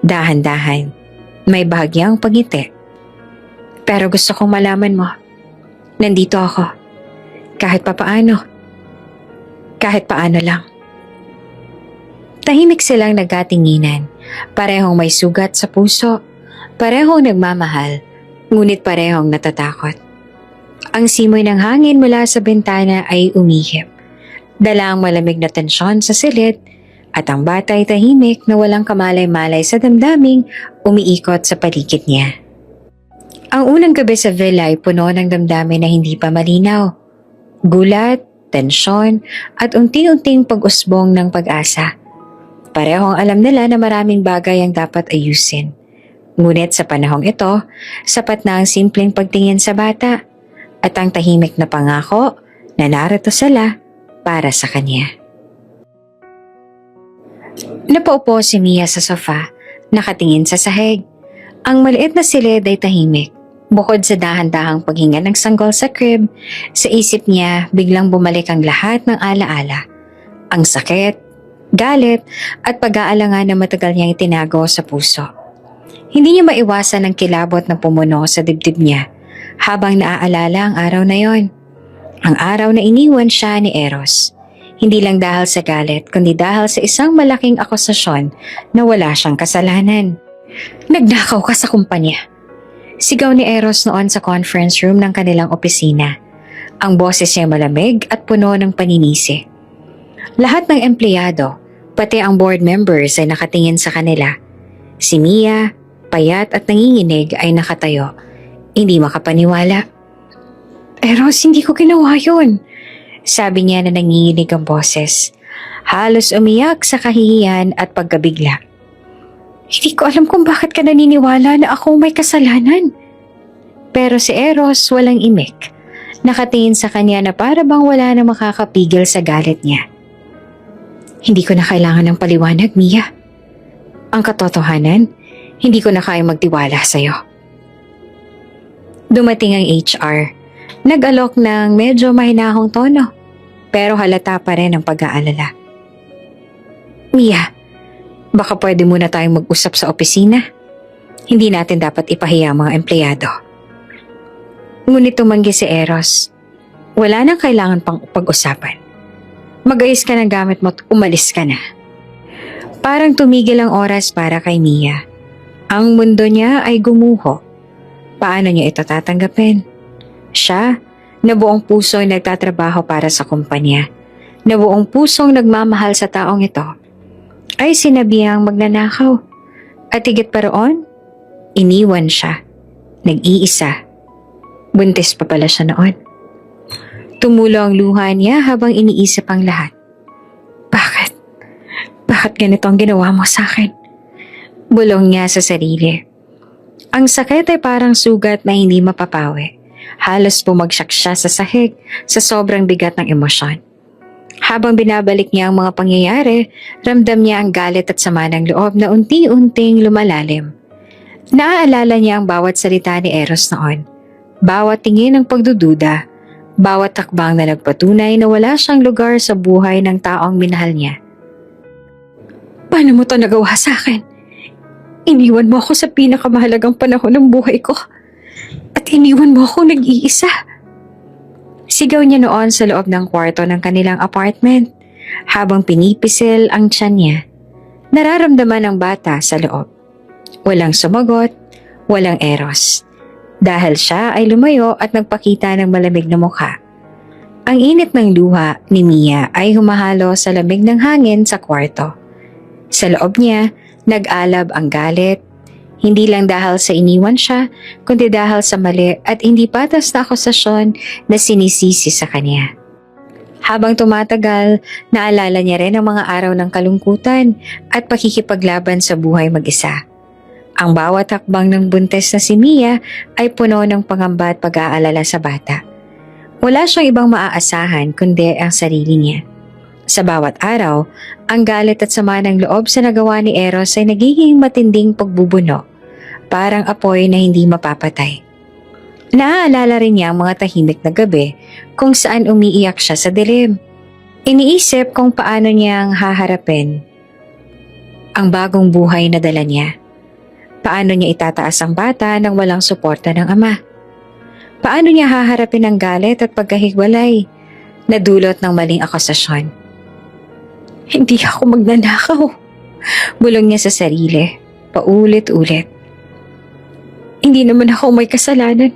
S1: Dahan-dahan. May bahagyang pagngiti. Pero gusto kong malaman mo. Nandito ako. Kahit papaano. Kahit paano lang. Tahimik silang nagkatinginan. Parehong may sugat sa puso. Parehong nagmamahal. Ngunit parehong natatakot. Ang simoy ng hangin mula sa bintana ay umihip. Dala ang malamig na tensyon sa silid at ang bata ay tahimik na walang kamalay-malay sa damdaming umiikot sa paligid niya. Ang unang gabi sa villa ay puno ng damdamin na hindi pa malinaw. Gulat, tensyon at unti-unting pag-usbong ng pag-asa. Parehong alam nila na maraming bagay ang dapat ayusin. Ngunit sa panahong ito, sapat na ang simpleng pagtingin sa bata at ang tahimik na pangako na narito sila para sa kanya. Napaupo si Mia sa sofa, nakatingin sa sahig. Ang maliit na silid ay tahimik. Bukod sa dahan-dahang paghinga ng sanggol sa crib, sa isip niya biglang bumalik ang lahat ng alaala. Ang sakit, galit at pag-aalangan na matagal niyang itinago sa puso. Hindi niya maiwasan ang kilabot na pumuno sa dibdib niya habang naaalala ang araw na yon. Ang araw na iniwan siya ni Eros. Hindi lang dahil sa galit kundi dahil sa isang malaking akusasyon na wala siyang kasalanan. Nagnakaw ka sa kumpanya. Sigaw ni Eros noon sa conference room ng kanilang opisina. Ang boses niya malamig at puno ng paninisi. Lahat ng empleyado, pati ang board members ay nakatingin sa kanila. Si Mia, payat at nanginginig ay nakatayo. Hindi makapaniwala. Eros, hindi ko ginawa yun. Sabi niya na nanginginig ang boses. Halos umiyak sa kahihiyan at pagkabigla. Hindi ko alam kung bakit ka naniniwala na ako may kasalanan. Pero si Eros walang imik. Nakatingin sa kanya na para bang wala na makakapigil sa galit niya. Hindi ko na kailangan ng paliwanag, Mia. Ang katotohanan, hindi ko na kaya magtiwala sa'yo. Dumating ang HR. Nag-alok ng medyo mahinahong tono, pero halata pa rin ang pag-aalala. Mia, baka pwede muna tayong mag-usap sa opisina. Hindi natin dapat ipahiya ang mga empleyado. Ngunit tumanggi si Eros. Wala nang kailangan pang pag-usapan. Mag-ayos ka ng gamit mo at umalis ka na. Parang tumigil ang oras para kay Mia. Ang mundo niya ay gumuho. Paano niya ito tatanggapin? Siya, na buong puso ay nagtatrabaho para sa kumpanya, na buong pusong nagmamahal sa taong ito, ay sinabihang magnanakaw. At higit pa roon, iniwan siya. Nag-iisa. Buntis pa pala siya noon. Tumulo ang luha niya habang iniisip ang lahat. Bakit? Bakit ganito ang ginawa mo sa akin? Bulong niya sa sarili. Ang sakit ay parang sugat na hindi mapapawi. Halos bumagsak siya sa sahig sa sobrang bigat ng emosyon. Habang binabalik niya ang mga pangyayari, ramdam niya ang galit at sama ng loob na unti-unting lumalalim. Naaalala niya ang bawat salita ni Eros noon. Bawat tingin ng pagdududa, bawat takbang na nagpatunay na wala siyang lugar sa buhay ng taong minahal niya. Paano mo to nagawa sa akin? Iniwan mo ako sa pinakamahalagang panahon ng buhay ko. At iniwan mo ako nag-iisa. Sigaw niya noon sa loob ng kwarto ng kanilang apartment habang pinipisil ang tiyan niya. Nararamdaman ng bata sa loob. Walang sumagot, walang Eros. Dahil siya ay lumayo at nagpakita ng malamig na mukha. Ang init ng luha ni Mia ay humahalo sa lamig ng hangin sa kwarto. Sa loob niya, nag-alab ang galit, hindi lang dahil sa iniwan siya, kundi dahil sa mali at hindi patas na akusasyon na sinisisi sa kanya. Habang tumatagal, naalala niya rin ang mga araw ng kalungkutan at pakikipaglaban sa buhay mag-isa. Ang bawat hakbang ng buntes na si Mia ay puno ng pangamba at pag-aalala sa bata. Wala siyang ibang maaasahan kundi ang sarili niya. Sa bawat araw, ang galit at sama ng loob sa nagawa ni Eros ay nagiging matinding pagbubuno, parang apoy na hindi mapapatay. Naaalala rin niya ang mga tahimik na gabi kung saan umiiyak siya sa dilim. Iniisip kung paano niyang haharapin ang bagong buhay na dala niya. Paano niya itataas ang bata nang walang suporta ng ama? Paano niya haharapin ang galit at pagkahiwalay na dulot ng maling akusasyon? Hindi ako magnanakaw. Bulong niya sa sarili, paulit-ulit. Hindi naman ako may kasalanan,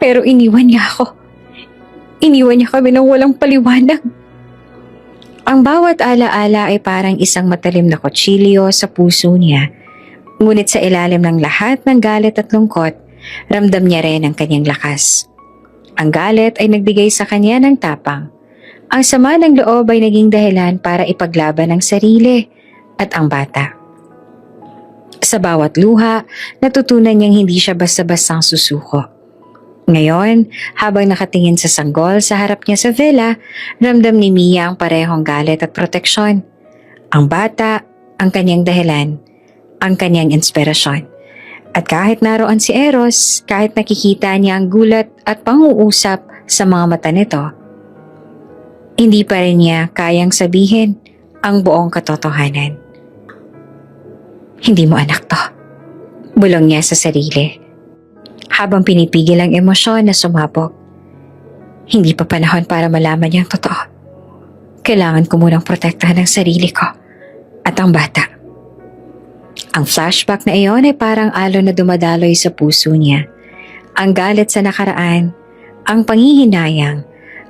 S1: pero iniwan niya ako. Iniwan niya kami ng walang paliwanag. Ang bawat alaala ay parang isang matalim na kutsilyo sa puso niya. Ngunit sa ilalim ng lahat ng galit at lungkot, ramdam niya rin ang kanyang lakas. Ang galit ay nagbigay sa kanya ng tapang. Ang sama ng loob ay naging dahilan para ipaglaban ang sarili at ang bata. Sa bawat luha, natutunan niyang hindi siya basta-bastang susuko. Ngayon, habang nakatingin sa sanggol sa harap niya sa villa, ramdam ni Mia ang parehong galit at proteksyon. Ang bata, ang kanyang dahilan, ang kanyang inspirasyon. At kahit naroon si Eros, kahit nakikita niya ang gulat at pang-uusap sa mga mata nito, hindi pa rin niya kayang sabihin ang buong katotohanan. Hindi mo anak to, bulong niya sa sarili. Habang pinipigil ang emosyon na sumabog. Hindi pa panahon para malaman niyang totoo. Kailangan ko munang protektahan ang sarili ko at ang bata. Ang flashback na iyon ay parang alon na dumadaloy sa puso niya. Ang galit sa nakaraan, ang panghihinayang,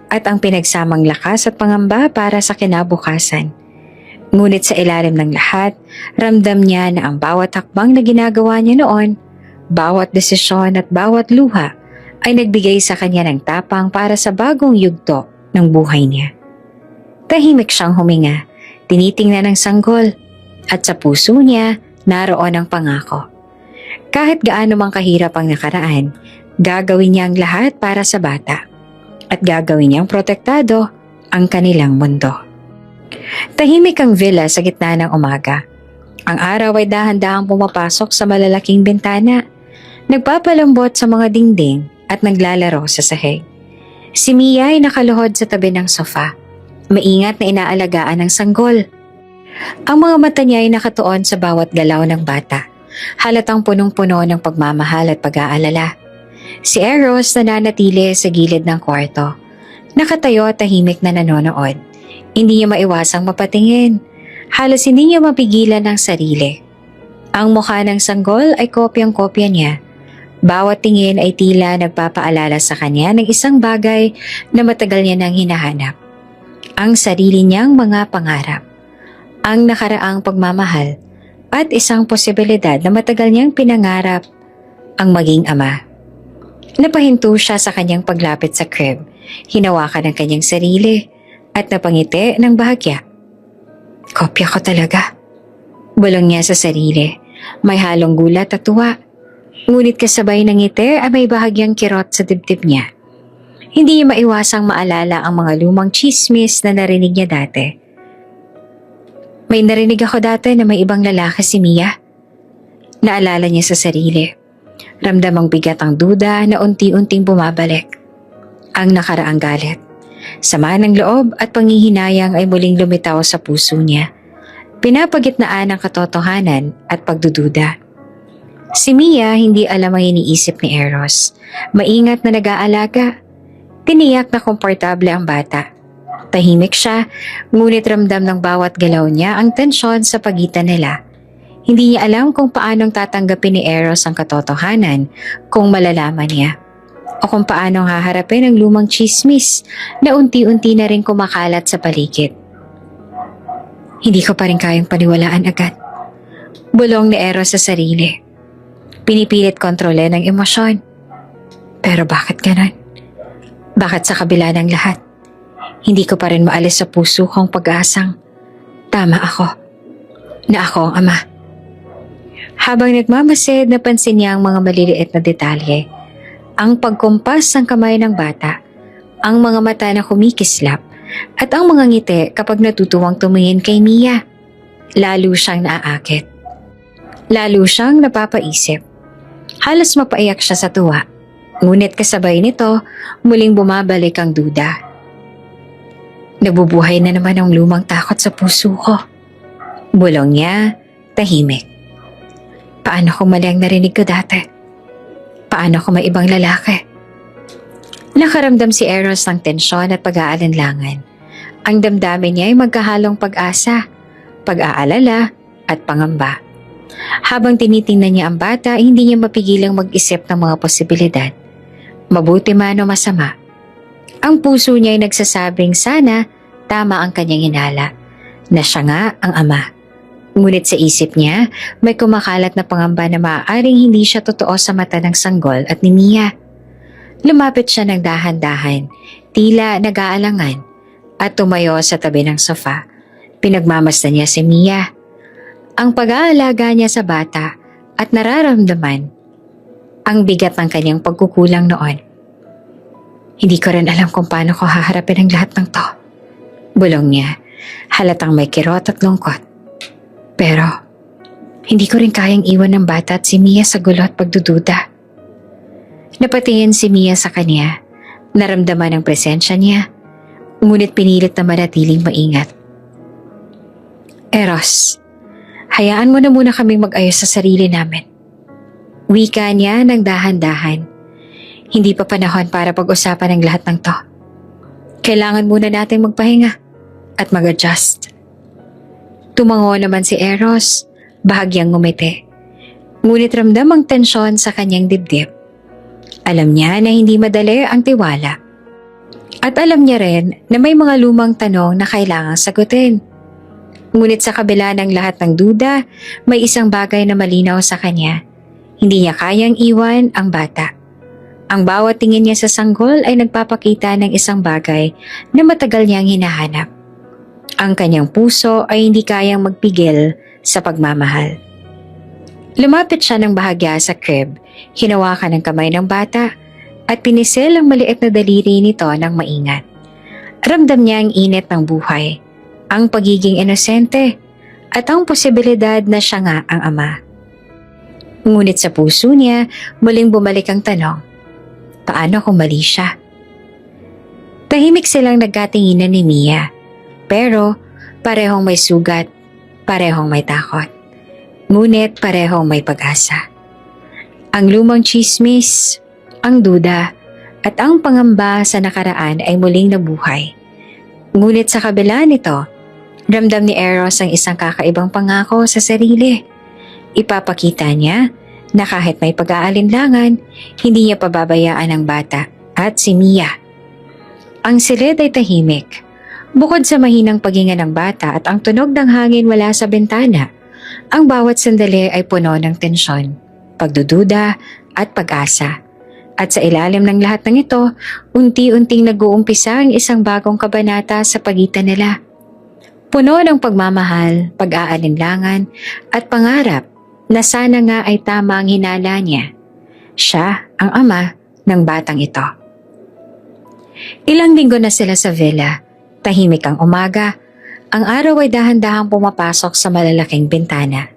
S1: at ang pinagsamang lakas at pangamba para sa kinabukasan. Ngunit sa ilalim ng lahat, ramdam niya na ang bawat hakbang na ginagawa niya noon, bawat desisyon at bawat luha ay nagbigay sa kanya ng tapang para sa bagong yugto ng buhay niya. Tahimik siyang huminga, tinitingnan ang sanggol, at sa puso niya naroon ang pangako. Kahit gaano mang kahirap ang nakaraan, gagawin niya ang lahat para sa bata at gagawin niyang protektado ang kanilang mundo. Tahimik ang villa sa gitna ng umaga. Ang araw ay dahan-dahang pumapasok sa malalaking bintana, nagpapalambot sa mga dingding at naglalaro sa sahig. Si Mia ay nakaluhod sa tabi ng sofa, maingat na inaalagaan ng sanggol. Ang mga mata niya ay nakatuon sa bawat galaw ng bata, halatang punong-puno ng pagmamahal at pag-aalala. Si Eros nananatili sa gilid ng kwarto, nakatayo at tahimik na nanonood. Hindi niya maiwasang mapatingin, halos hindi niya mapigilan ang sarili. Ang mukha ng sanggol ay kopyang-kopya niya. Bawat tingin ay tila nagpapaalala sa kanya ng isang bagay na matagal niya nang hinahanap. Ang sarili niyang mga pangarap, ang nakaraang pagmamahal, at isang posibilidad na matagal niyang pinangarap, ang maging ama. Napahinto siya sa kanyang paglapit sa crib, hinawakan ang kanyang sarili, at napangiti ng bahagya. Kopya ko talaga, bulong niya sa sarili, may halong gulat at tuwa. Ngunit kasabay ng ngiti ay may bahagyang kirot sa dibdib niya. Hindi niya maiwasang maalala ang mga lumang chismis na narinig niya dati. May narinig ako dati na may ibang lalaki si Mia. Naalala niya sa sarili. Ramdamang bigat ang duda na unti-unting bumabalik. Ang nakaraang galit, sama ng loob at panghihinayang ay muling lumitaw sa puso niya. Pinapagitnaan ang katotohanan at pagdududa. Si Mia hindi alam ang iniisip ni Eros. Maingat na nag-aalaga. Tiniyak na komportable ang bata. Tahimik siya, ngunit ramdam ng bawat galaw niya ang tensyon sa pagitan nila. Hindi niya alam kung paanong tatanggapin ni Eros ang katotohanan kung malalaman niya. O kung paanong haharapin ang lumang chismis na unti-unti na rin kumakalat sa paligid. Hindi ko pa rin kayang paniwalaan agad. Bulong ni Eros sa sarili. Pinipilit kontrolin ang emosyon. Pero bakit ganon? Bakit sa kabila ng lahat, hindi ko pa rin maalis sa puso kong pag-asang tama ako, na ako ang ama. Habang nagmamasid, napansin niya ang mga maliliit na detalye. Ang pagkumpas ng kamay ng bata, ang mga mata na kumikislap, At ang mga ngiti kapag natutuwang tumingin kay Mia. Lalo siyang naaakit. Lalo siyang napapaisip. Halos mapaiyak siya sa tuwa. Ngunit kasabay nito, muling bumabalik ang duda. Nabubuhay na naman ang lumang takot sa puso ko. Bulong niya, tahimik. Paano kung mali ang narinig ko dati? Paano kung may ibang lalaki? Nakaramdam si Eros ng tensyon at pag-aalinlangan. Ang damdamin niya ay magkahalong pag-asa, pag-aalala at pangamba. Habang tinitingnan niya ang bata, hindi niya mapigilang mag-isip ng mga posibilidad. Mabuti man o masama. Ang puso niya ay nagsasabing sana tama ang kanyang hinala, na siya nga ang ama. Ngunit sa isip niya, may kumakalat na pangamba na maaaring hindi siya totoo sa mata ng sanggol at ni Mia. Lumapit siya ng dahan-dahan, tila nag-aalangan, at tumayo sa tabi ng sofa. Pinagmamasdan niya si Mia. Ang pag-aalaga niya sa bata at nararamdaman ang bigat ng kanyang pagkukulang noon. Hindi ko rin alam kung paano ko haharapin ang lahat ng to. Bulong niya, halatang may kirot at lungkot. Pero, hindi ko rin kayang iwan ng bata at si Mia sa gulo at pagdududa. Napatingin si Mia sa kanya, naramdaman ang presensya niya, ngunit pinilit na manatiling maingat. Eros, hayaan mo na muna kaming mag-ayos sa sarili namin. Wika niya ng dahan-dahan. Hindi pa panahon para pag-usapan ang lahat ng to. Kailangan muna natin magpahinga at mag-adjust. Tumango naman si Eros, bahagyang ngumiti. Ngunit ramdam ang tensyon sa kanyang dibdib. Alam niya na hindi madali ang tiwala. At alam niya rin na may mga lumang tanong na kailangang sagutin. Ngunit sa kabila ng lahat ng duda, may isang bagay na malinaw sa kanya. Hindi niya kayang iwan ang bata. Ang bawat tingin niya sa sanggol ay nagpapakita ng isang bagay na matagal niyang hinahanap. Ang kanyang puso ay hindi kayang magpigil sa pagmamahal. Lumapit siya ng bahagya sa crib, hinawakan ang kamay ng bata at pinisil ang maliit na daliri nito ng maingat. Ramdam niya ang init ng buhay, ang pagiging inosente at ang posibilidad na siya nga ang ama. Ngunit sa puso niya, muling bumalik ang tanong, paano kung mali siya? Tahimik silang nagkatinginan ni Mia, pero parehong may sugat, parehong may takot. Ngunit parehong may pag-asa. Ang lumang tsismis, ang duda, at ang pangamba sa nakaraan ay muling nabuhay. Ngunit sa kabila nito, ramdam ni Eros ang isang kakaibang pangako sa sarili. Ipapakita niya na kahit may pag-aalinlangan, hindi niya pababayaan ang bata at si Mia. Ang silid ay tahimik. Bukod sa mahinang paghinga ng bata at ang tunog ng hangin wala sa bintana, ang bawat sandali ay puno ng tensyon, pagdududa at pag-asa. At sa ilalim ng lahat ng ito, unti-unting nag-uumpisa ang isang bagong kabanata sa pagitan nila. Puno ng pagmamahal, pag-aalinlangan at pangarap na sana nga ay tama ang hinala niya. Siya ang ama ng batang ito. Ilang linggo na sila sa villa. Tahimik ang umaga. Ang araw ay dahan-dahang pumapasok sa malalaking bintana.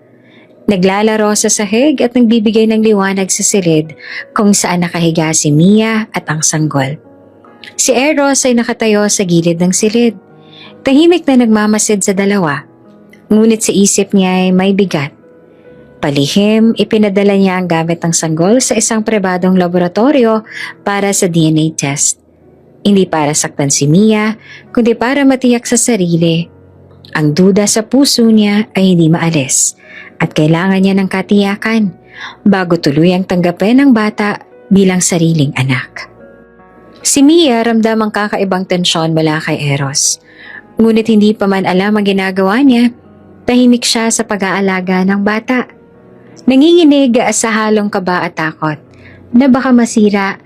S1: Naglalaro sa sahig at nagbibigay ng liwanag sa silid kung saan nakahiga si Mia at ang sanggol. Si Eros ay nakatayo sa gilid ng silid. Tahimik na nagmamasid sa dalawa. Ngunit sa isip niya ay may bigat. Palihim, ipinadala niya ang gamit ng sanggol sa isang pribadong laboratorio para sa DNA test. Hindi para saktan si Mia, kundi para matiyak sa sarili. Ang duda sa puso niya ay hindi maalis at kailangan niya ng katiyakan bago tuluyang tanggapin ang bata bilang sariling anak. Si Mia ramdam ang kakaibang tensyon mula kay Eros. Ngunit hindi pa man alam ang ginagawa niya, tahimik siya sa pag-aalaga ng bata. Nanginginig sa halong kaba at takot na baka masira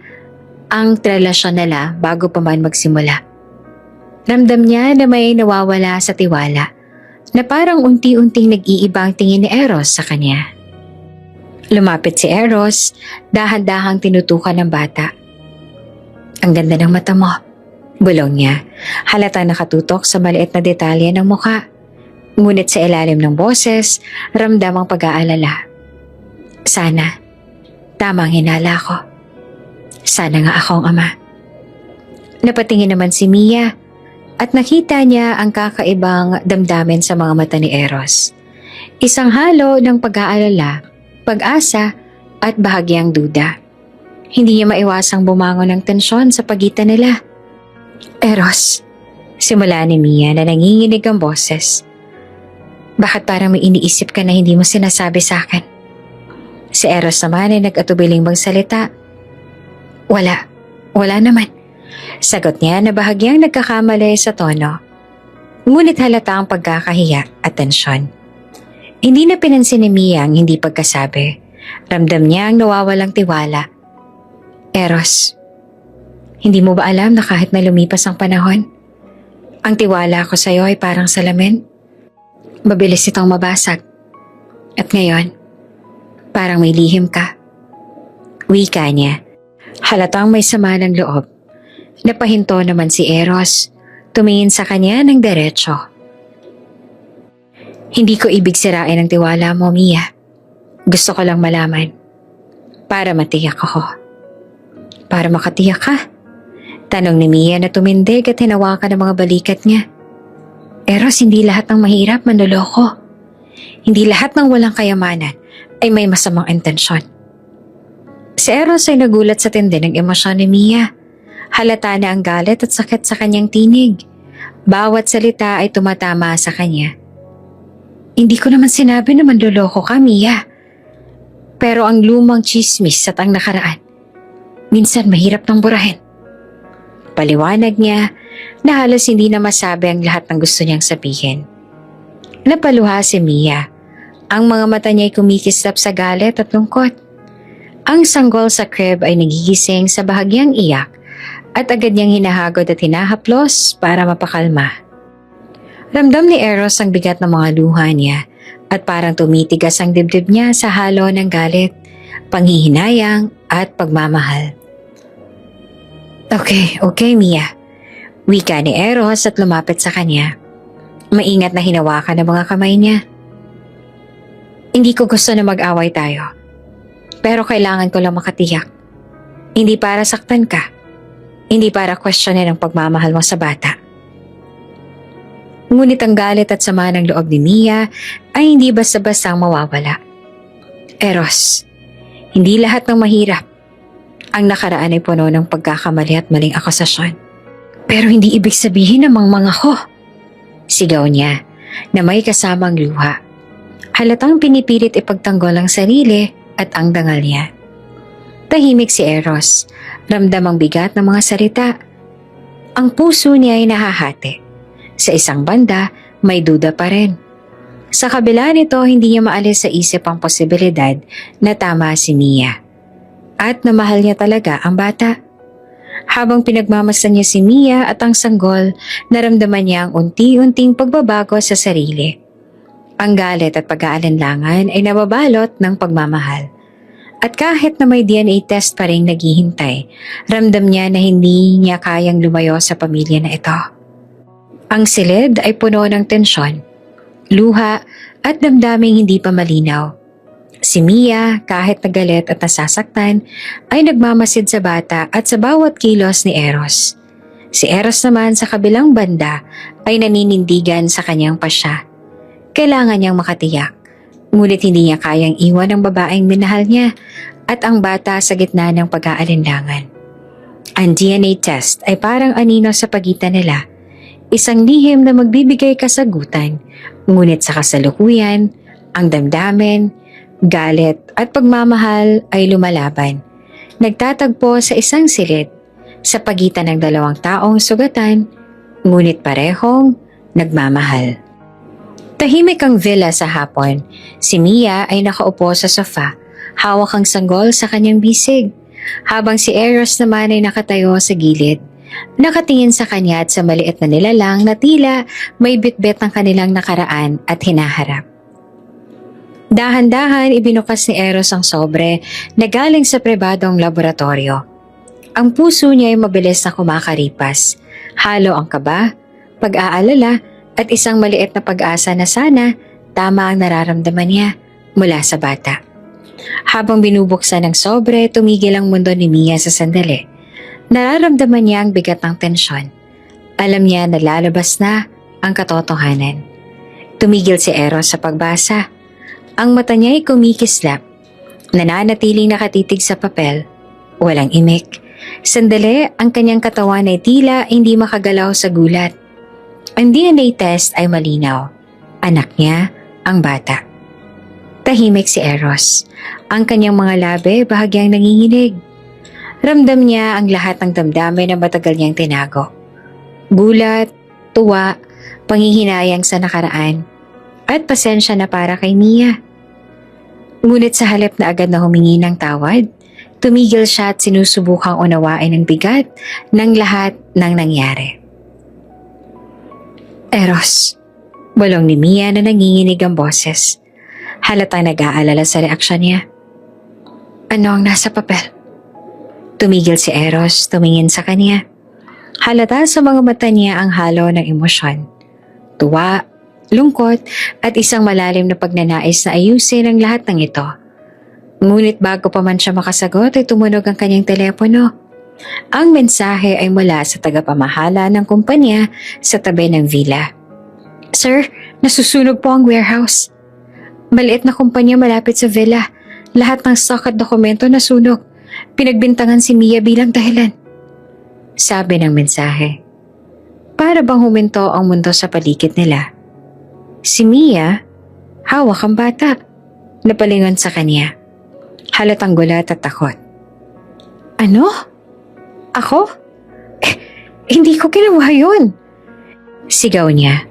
S1: ang relasyon nila bago pa man magsimula. Ramdam niya na may nawawala sa tiwala, na parang unti-unting nag-iiba ang tingin ni Eros sa kanya. Lumapit si Eros, dahan-dahang tinutukan ng bata. Ang ganda ng mata mo. Bulong niya, halatang nakatutok sa maliit na detalye ng muka. Ngunit sa ilalim ng boses, ramdam ang pag-aalala. Sana, tamang hinala ko. Sana nga akong ama. Napatingin naman si Mia at nakita niya ang kakaibang damdamin sa mga mata ni Eros. Isang halo ng pag-aalala, pag-asa at bahagyang duda. Hindi niya maiwasang bumangon ng tensyon sa pagitan nila. Eros, simula ni Mia na nanginginig ang boses. Bakit parang may iniisip ka na hindi mo sinasabi sa akin? Si Eros naman ay nag-atubiling magsalita. Wala naman. Sagot niya na bahagyang nagkakamali sa tono. Ngunit halata ang pagkakahiya at tensyon. Hindi na pinansin ni Mia ang hindi pagkasabi. Ramdam niya ang nawawalang tiwala. Eros, hindi mo ba alam na kahit na lumipas ang panahon, ang tiwala ko sa iyo ay parang salamin? Mabilis itong mabasag. At ngayon, parang may lihim ka. Wika niya. Halatang may sama ng loob. Napahinto naman si Eros. Tumingin sa kanya ng diretsyo. Hindi ko ibig sirain ang tiwala mo, Mia. Gusto ko lang malaman. Para matiyak ako. Para makatiyak ka? Tanong ni Mia na tumindig at hinawakan ang mga balikat niya. Eros, hindi lahat ng mahirap manloloko. Hindi lahat ng walang kayamanan ay may masamang intensyon. Si Eros ay nagulat sa tindi ng emosyon ni Mia. Halata na ang galit at sakit sa kanyang tinig. Bawat salita ay tumatama sa kanya. Hindi ko naman sinabi na manloloko ka, Mia. Pero ang lumang chismis at ang nakaraan, minsan mahirap nang burahin. Paliwanag niya na halos hindi na masabi ang lahat ng gusto niyang sabihin. Napaluha si Mia. Ang mga mata niya ay kumikislap sa galit at lungkot. Ang sanggol sa crib ay nagigising sa bahagyang iyak at agad niyang hinahagod at hinahaplos para mapakalma. Ramdam ni Eros ang bigat ng mga luha niya at parang tumitigas ang dibdib niya sa halo ng galit, panghihinayang at pagmamahal. Okay, Mia. Wika ni Eros at lumapit sa kanya. Maingat na hinawakan ang mga kamay niya. Hindi ko gusto na mag-away tayo. Pero kailangan ko lang makatiyak. Hindi para saktan ka. Hindi para questionin ang pagmamahal mo sa bata. Ngunit ang galit at sama ng loob ni Mia ay hindi basta-basta mawawala. Eros, hindi lahat ng mahirap. Ang nakaraan ay puno ng pagkakamali at maling akusasyon. Pero hindi ibig sabihin na mangmang ako. Sigaw niya na may kasamang luha. Halatang pinipilit ipagtanggol ang sarili at ang dangal niya. Tahimik si Eros. Ramdam ang bigat ng mga salita. Ang puso niya ay nahahati. Sa isang banda, may duda pa rin. Sa kabila nito, hindi niya maalis sa isip ang posibilidad na tama si Mia. At na mahal niya talaga ang bata. Habang pinagmamasdan niya si Mia at ang sanggol, naramdaman niya ang unti-unting pagbabago sa sarili. Ang galit at pag-aalinlangan ay nababalot ng pagmamahal. At kahit na may DNA test pa rin naghihintay, ramdam niya na hindi niya kayang lumayo sa pamilya na ito. Ang silid ay puno ng tensyon, luha at damdaming hindi pa malinaw. Si Mia, kahit nagalit at nasasaktan, ay nagmamasid sa bata at sa bawat kilos ni Eros. Si Eros naman sa kabilang banda ay naninindigan sa kanyang pasya. Kailangan niyang makatiyak, ngunit hindi niya kayang iwan ang babaeng minahal niya at ang bata sa gitna ng pag-aalinlangan. Ang DNA test ay parang anino sa pagitan nila, isang lihim na magbibigay kasagutan, ngunit sa kasalukuyan, ang damdamin, galit at pagmamahal ay lumalaban. Nagtatagpo sa isang silid sa pagitan ng dalawang taong sugatan, ngunit parehong nagmamahal. Tahimik ang villa sa hapon. Si Mia ay nakaupo sa sofa, hawak ang sanggol sa kanyang bisig, habang si Eros naman ay nakatayo sa gilid. Nakatingin sa kanya at sa maliit na nilalang na tila may bitbit ng kanilang nakaraan at hinaharap. Dahan-dahan ibinukas ni Eros ang sobre na galing sa pribadong laboratorio. Ang puso niya ay mabilis na kumakaripas. Halo ang kaba, pag-aalala at isang maliit na pag-asa na sana tama ang nararamdaman niya mula sa bata. Habang binubuksan ng sobre, tumigil ang mundo ni Mia sa sandali. Nararamdaman niya ang bigat ng tensyon. Alam niya na lalabas na ang katotohanan. Tumigil si Eros sa pagbasa. Ang mata niya ay kumikislap. Nananatiling nakatitig sa papel. Walang imik. Sandali, ang kanyang katawan ay tila hindi makagalaw sa gulat. Ang DNA test ay malinaw. Anak niya ang bata. Tahimik si Eros. Ang kanyang mga labi bahagyang nanginginig. Ramdam niya ang lahat ng damdamin na matagal niyang tinago. Gulat, tuwa, panghihinayang sa nakaraan, at pasensya na para kay Mia. Ngunit sa halip na agad na humingi ng tawad, tumigil siya at sinusubukang unawain ang bigat ng lahat ng nangyari. Eros, bulong ni Mia na nanginginig ang boses. Halatang nag-aalala sa reaksyon niya. Ano ang nasa papel? Tumigil si Eros, tumingin sa kanya. Halata sa mga mata niya ang halo ng emosyon. Tuwa, lungkot at isang malalim na pagnanais na ayusin ang lahat ng ito. Ngunit bago pa man siya makasagot ay tumunog ang kanyang telepono. Ang mensahe ay mula sa tagapamahala ng kumpanya sa tabi ng villa. Sir, nasusunog po ang warehouse. Maliit na kumpanya malapit sa villa. Lahat ng stock at dokumento nasunog. Pinagbintangan si Mia bilang dahilan. Sabi ng mensahe. Para bang huminto ang mundo sa paligid nila. Si Mia, hawak ang bata. Napalingon sa kanya. Halatang gulat at takot. Ano? Ako? Hindi ko ginawa yun. Sigaw niya.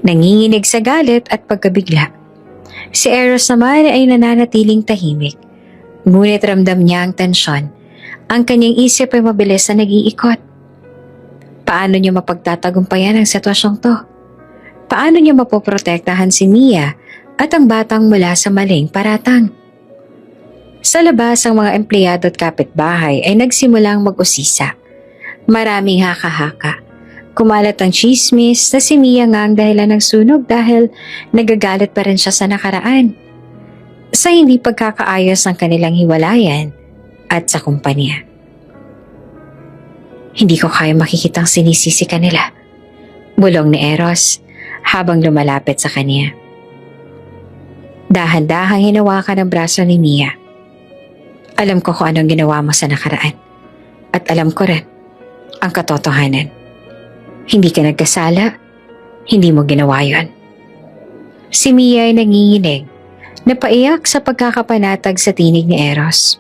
S1: Nanginginig sa galit at pagkabigla. Si Eros naman ay nananatiling tahimik. Ngunit ramdam niya ang tensyon. Ang kanyang isip ay mabilis na nag-iikot. Paano niya mapagtatagumpayan ang sitwasyong to? Paano niya mapoprotektahan si Mia at ang batang mula sa maling paratang? Sa labas, ang mga empleyado at kapitbahay ay nagsimulang mag-usisa. Maraming haka-haka. Kumalat ang chismis na si Mia nga ang dahilan ng sunog dahil nagagalit pa rin siya sa nakaraan. Sa hindi pagkakaayos ng kanilang hiwalayan at sa kumpanya. Hindi ko kaya makikitang sinisisi kanila. Bulong ni Eros habang lumalapit sa kanya. Dahan-dahang hinawakan ang braso ni Mia. Alam ko kung anong ginawa mo sa nakaraan. At alam ko rin ang katotohanan. Hindi ka nagkasala, hindi mo ginawa yon. Si Mia ay nanginginig, napaiyak sa pagkakapanatag sa tinig ni Eros.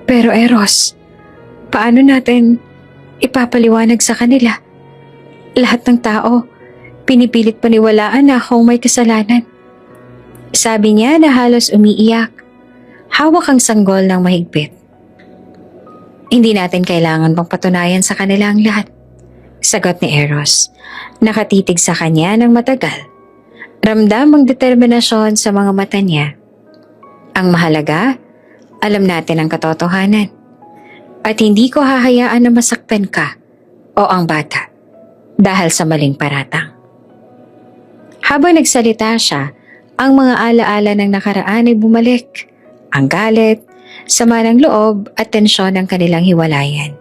S1: Pero Eros, paano natin ipapaliwanag sa kanila? Lahat ng tao, pinipilit paniwalaan na akong may kasalanan. Sabi niya na halos umiiyak. Hawak ang sanggol ng mahigpit. Hindi natin kailangan pang patunayan sa kanila ang lahat. Sagot ni Eros, nakatitig sa kanya ng matagal. Ramdam ang determinasyon sa mga mata niya. Ang mahalaga, alam natin ang katotohanan. At hindi ko hahayaan na masaktan ka o ang bata dahil sa maling paratang. Habang nagsalita siya, ang mga alaala ng nakaraan ay bumalik. Ang galit, sama ng loob at tensyon ng kanilang hiwalayan.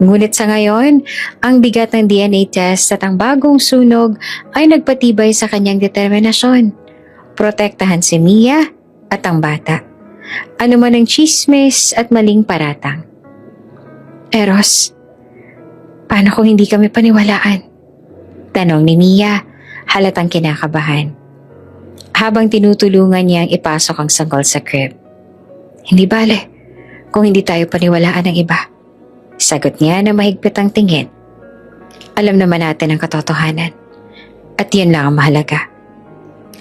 S1: Ngunit sa ngayon, ang bigat ng DNA test at ang bagong sunog ay nagpatibay sa kanyang determinasyon. Protektahan si Mia at ang bata. Ano man ang chismis at maling paratang. Eros, paano kung hindi kami paniwalaan? Tanong ni Mia, halatang kinakabahan. Habang tinutulungan niyang ipasok ang sanggol sa crib. Hindi bale, kung hindi tayo paniwalaan ng iba. Sagot niya na mahigpit ang tingin. Alam naman natin ang katotohanan. At yan lang ang mahalaga.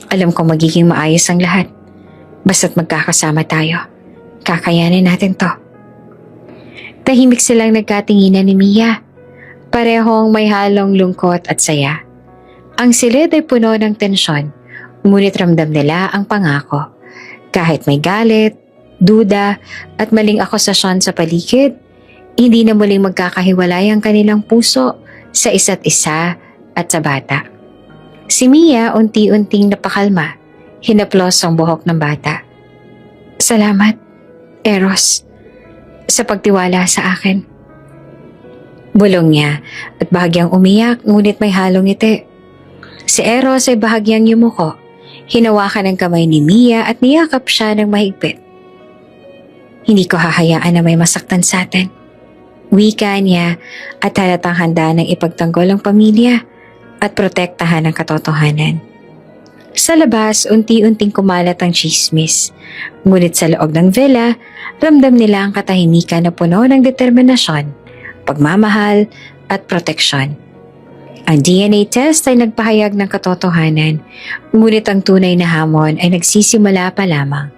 S1: Alam kong magiging maayos ang lahat. Basta't magkakasama tayo. Kakayanin natin to. Tahimik silang nagkatinginan ni Mia. Parehong may halong lungkot at saya. Ang silid ay puno ng tensyon. Ngunit ramdam nila ang pangako. Kahit may galit, duda at maling akusasyon sa paligid, Hindi na muling magkakahiwalay ang kanilang puso sa isa't isa at sa bata. Si Mia unti-unting napakalma, hinaplos ang buhok ng bata. Salamat, Eros, sa pagtiwala sa akin. Bulong niya at bahagyang umiyak ngunit may halong ngiti. Si Eros ay bahagyang yumuko, hinawakan ang kamay ni Mia at niyakap siya ng mahigpit. Hindi ko hahayaan na may masaktan sa atin. Wika niya at halatang handa ng ipagtanggol ang pamilya at protektahan ang katotohanan. Sa labas, unti-unting kumalat ang chismis. Ngunit sa loob ng villa, ramdam nila ang katahimikan na puno ng determinasyon, pagmamahal at proteksyon. Ang DNA test ay nagpahayag ng katotohanan, ngunit ang tunay na hamon ay nagsisimula pa lamang.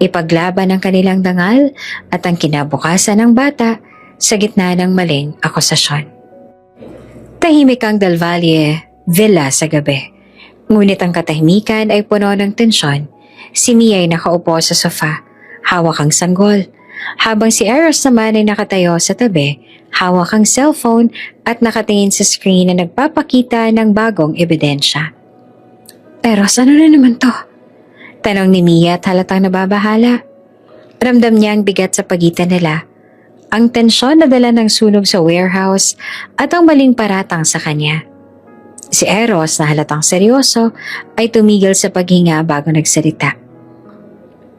S1: Ipaglaban ang kanilang dangal at ang kinabukasan ng bata sa gitna ng maling akusasyon. Tahimik ang Del Valle Villa sa gabi. Ngunit ang katahimikan ay puno ng tensyon. Si Mia ay nakaupo sa sofa, hawak ang sanggol. Habang si Eros naman ay nakatayo sa tabi, hawak ang cellphone at nakatingin sa screen na nagpapakita ng bagong ebidensya. Eros, ano na naman to? Tanong ni Mia at halatang nababahala. Ramdam niya ang bigat sa pagitan nila. Ang tensyon na dala ng sunog sa warehouse at ang maling paratang sa kanya. Si Eros na halatang seryoso ay tumigil sa paghinga bago nagsalita.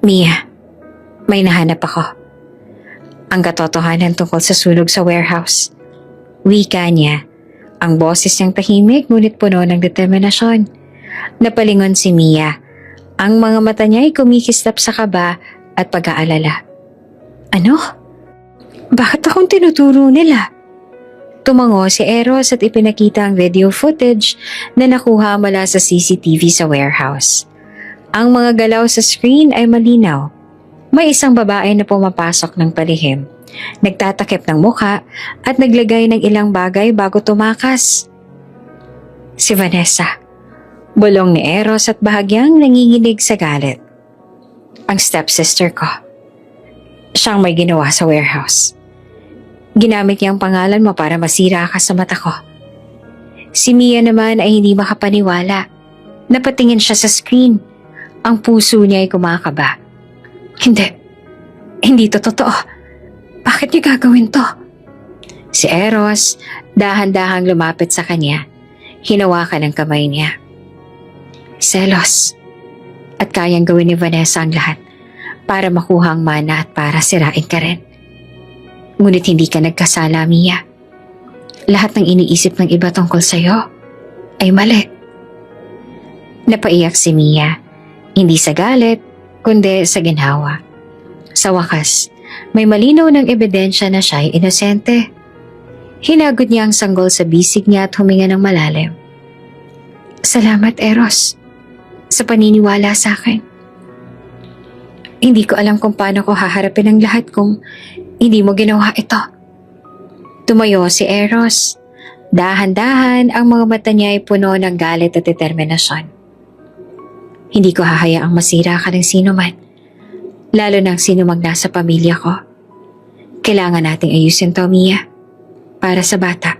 S1: Mia, may nahanap ako. Ang katotohanan tungkol sa sunog sa warehouse. Wika niya. Ang boses niyang tahimik ngunit puno ng determinasyon. Napalingon si Mia. Ang mga mata niya ay kumikislap sa kaba at pag-aalala. Ano? Bakit akong tinuturo nila? Tumango si Eros at ipinakita ang video footage na nakuha mula sa CCTV sa warehouse. Ang mga galaw sa screen ay malinaw. May isang babae na pumapasok ng palihim, nagtatakip ng mukha at naglagay ng ilang bagay bago tumakas. Si Vanessa. Bulong ni Eros at bahagyang nanginginig sa galit. Ang stepsister ko. Siyang may ginawa sa warehouse. Ginamit niya ang pangalan mo para masira ka sa mata ko. Si Mia naman ay hindi makapaniwala. Napatingin siya sa screen. Ang puso niya ay kumakaba. Hindi to totoo. Bakit niya gagawin to? Si Eros, dahan-dahang lumapit sa kanya. Hinawakan ang kamay niya. Selos. At kayang gawin ni Vanessa ang lahat para makuha ang mana at para sirain ka rin. Ngunit hindi ka nagkasala, Mia. Lahat ng iniisip ng iba tungkol sa'yo ay mali. Napaiyak si Mia, hindi sa galit, kundi sa ginhawa. Sa wakas, may malinaw ng ebidensya na siya'y inosente. Hinagod niya ang sanggol sa bisig niya at huminga ng malalim. Salamat, Eros, sa paniniwala sa akin. Hindi ko alam kung paano ko haharapin ang lahat kung hindi mo ginawa ito. Tumayo si Eros. Dahan-dahan ang mga mata niya ay puno ng galit at determinasyon. Hindi ko hahayaang masira ka ng sino man, lalo ng sino mang nasa pamilya ko. Kailangan nating ayusin to, Mia. Para sa bata,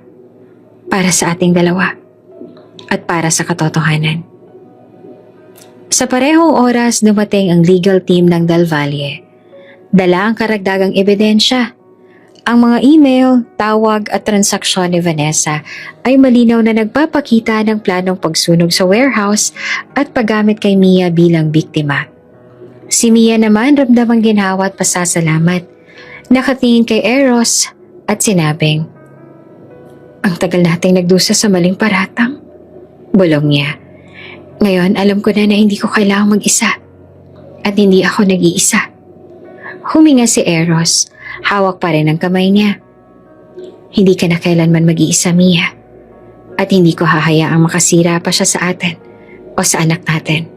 S1: para sa ating dalawa, at para sa katotohanan. Sa parehong oras dumating ang legal team ng Del Valle. Dala ang karagdagang ebidensya. Ang mga email, tawag at transaksyon ni Vanessa ay malinaw na nagpapakita ng planong pagsunog sa warehouse at paggamit kay Mia bilang biktima. Si Mia naman ramdam ang ginhawa at pasasalamat. Nakatingin kay Eros at sinabing, "Ang tagal nating nagdusa sa maling paratang." Bulong niya. Ngayon alam ko na hindi ko kailangang mag-isa at hindi ako nag-iisa. Huminga si Eros, hawak pa rin ang kamay niya. Hindi ka na kailanman mag-iisa, Mia. At hindi ko hahayaang makasira pa siya sa atin o sa anak natin.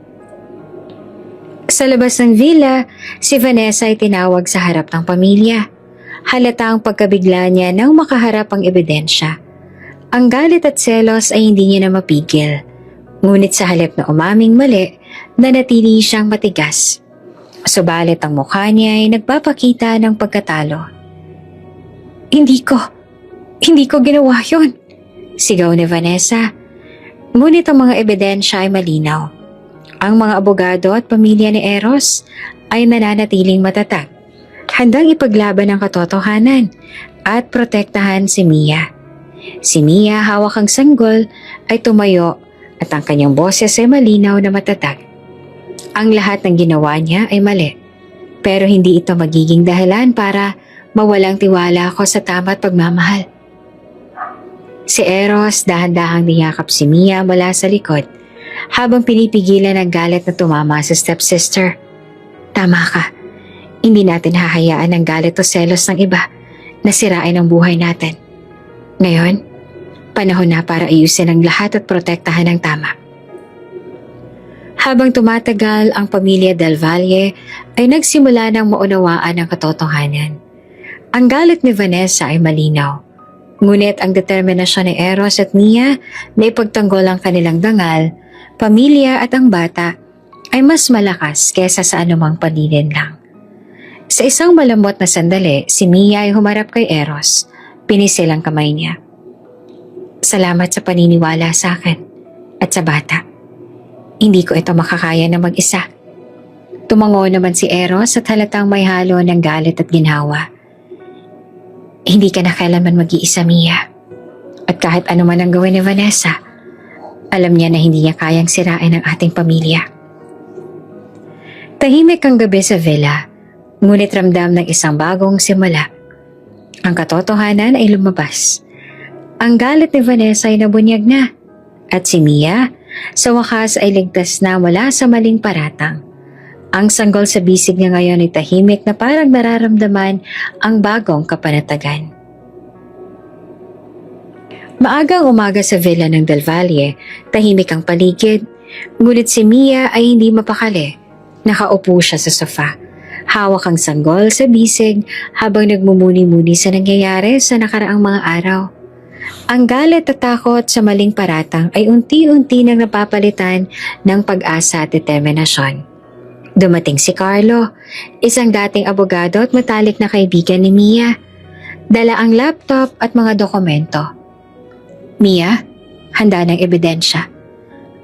S1: Sa labas ng villa, si Vanessa ay tinawag sa harap ng pamilya. Halata ang pagkabigla niya nang makaharap ang ebidensya. Ang galit at selos ay hindi niya na mapigil. Ngunit sa halip na umaming mali, nanatili siyang matigas. Subalit ang mukha niya ay nagpapakita ng pagkatalo. Hindi ko ginawa yun. Sigaw ni Vanessa. Ngunit ang mga ebidensya ay malinaw. Ang mga abogado at pamilya ni Eros ay nananatiling matatag, handang ipaglaban ang katotohanan at protektahan si Mia. Si Mia, hawak ang sanggol, ay tumayo at ang kanyang boses ay malinaw na matatag. Ang lahat ng ginawa niya ay mali, pero hindi ito magiging dahilan para mawalang tiwala ako sa tama at pagmamahal. Si Eros dahan-dahang niyakap si Mia mula sa likod habang pinipigilan ang galit na tumama sa stepsister. Tama ka, hindi natin hahayaan ang galit o selos ng iba na sirain ang buhay natin. Ngayon, panahon na para ayusin ang lahat at protektahan ang tama. Habang tumatagal, ang pamilya Del Valle ay nagsimula ng maunawaan ang katotohanan. Ang galit ni Vanessa ay malinaw. Ngunit ang determinasyon ni Eros at Mia na ipagtanggol ang kanilang dangal, pamilya at ang bata ay mas malakas kesa sa anumang panlilinlang. Sa isang malambot na sandali, si Mia ay humarap kay Eros. Pinisil ang kamay niya. Salamat sa paniniwala sa akin at sa bata. Hindi ko ito makakaya na mag-isa. Tumango naman si Eros at halatang may halo ng galit at ginhawa. Hindi ka na kailanman mag-iisa, Mia. At kahit ano man ang gawin ni Vanessa, alam niya na hindi niya kayang sirain ang ating pamilya. Tahimik ang gabi sa villa, ngunit ramdam ng isang bagong simula. Ang katotohanan ay lumabas. Ang galit ni Vanessa ay nabunyag na, at si Mia, sa wakas ay ligtas na mula sa maling paratang. Ang sanggol sa bisig niya ngayon ay tahimik na parang nararamdaman ang bagong kapanatagan. Maagang umaga sa villa ng Del Valle, tahimik ang paligid, ngunit si Mia ay hindi mapakali. Nakaupo siya sa sofa. Hawak ang sanggol sa bisig habang nagmumuni-muni sa nangyayari sa nakaraang mga araw. Ang galit at takot sa maling paratang ay unti-unti nang napapalitan ng pag-asa at determinasyon. Dumating si Carlo, isang dating abogado at matalik na kaibigan ni Mia. Dala ang laptop at mga dokumento. Mia, handa ng ebidensya.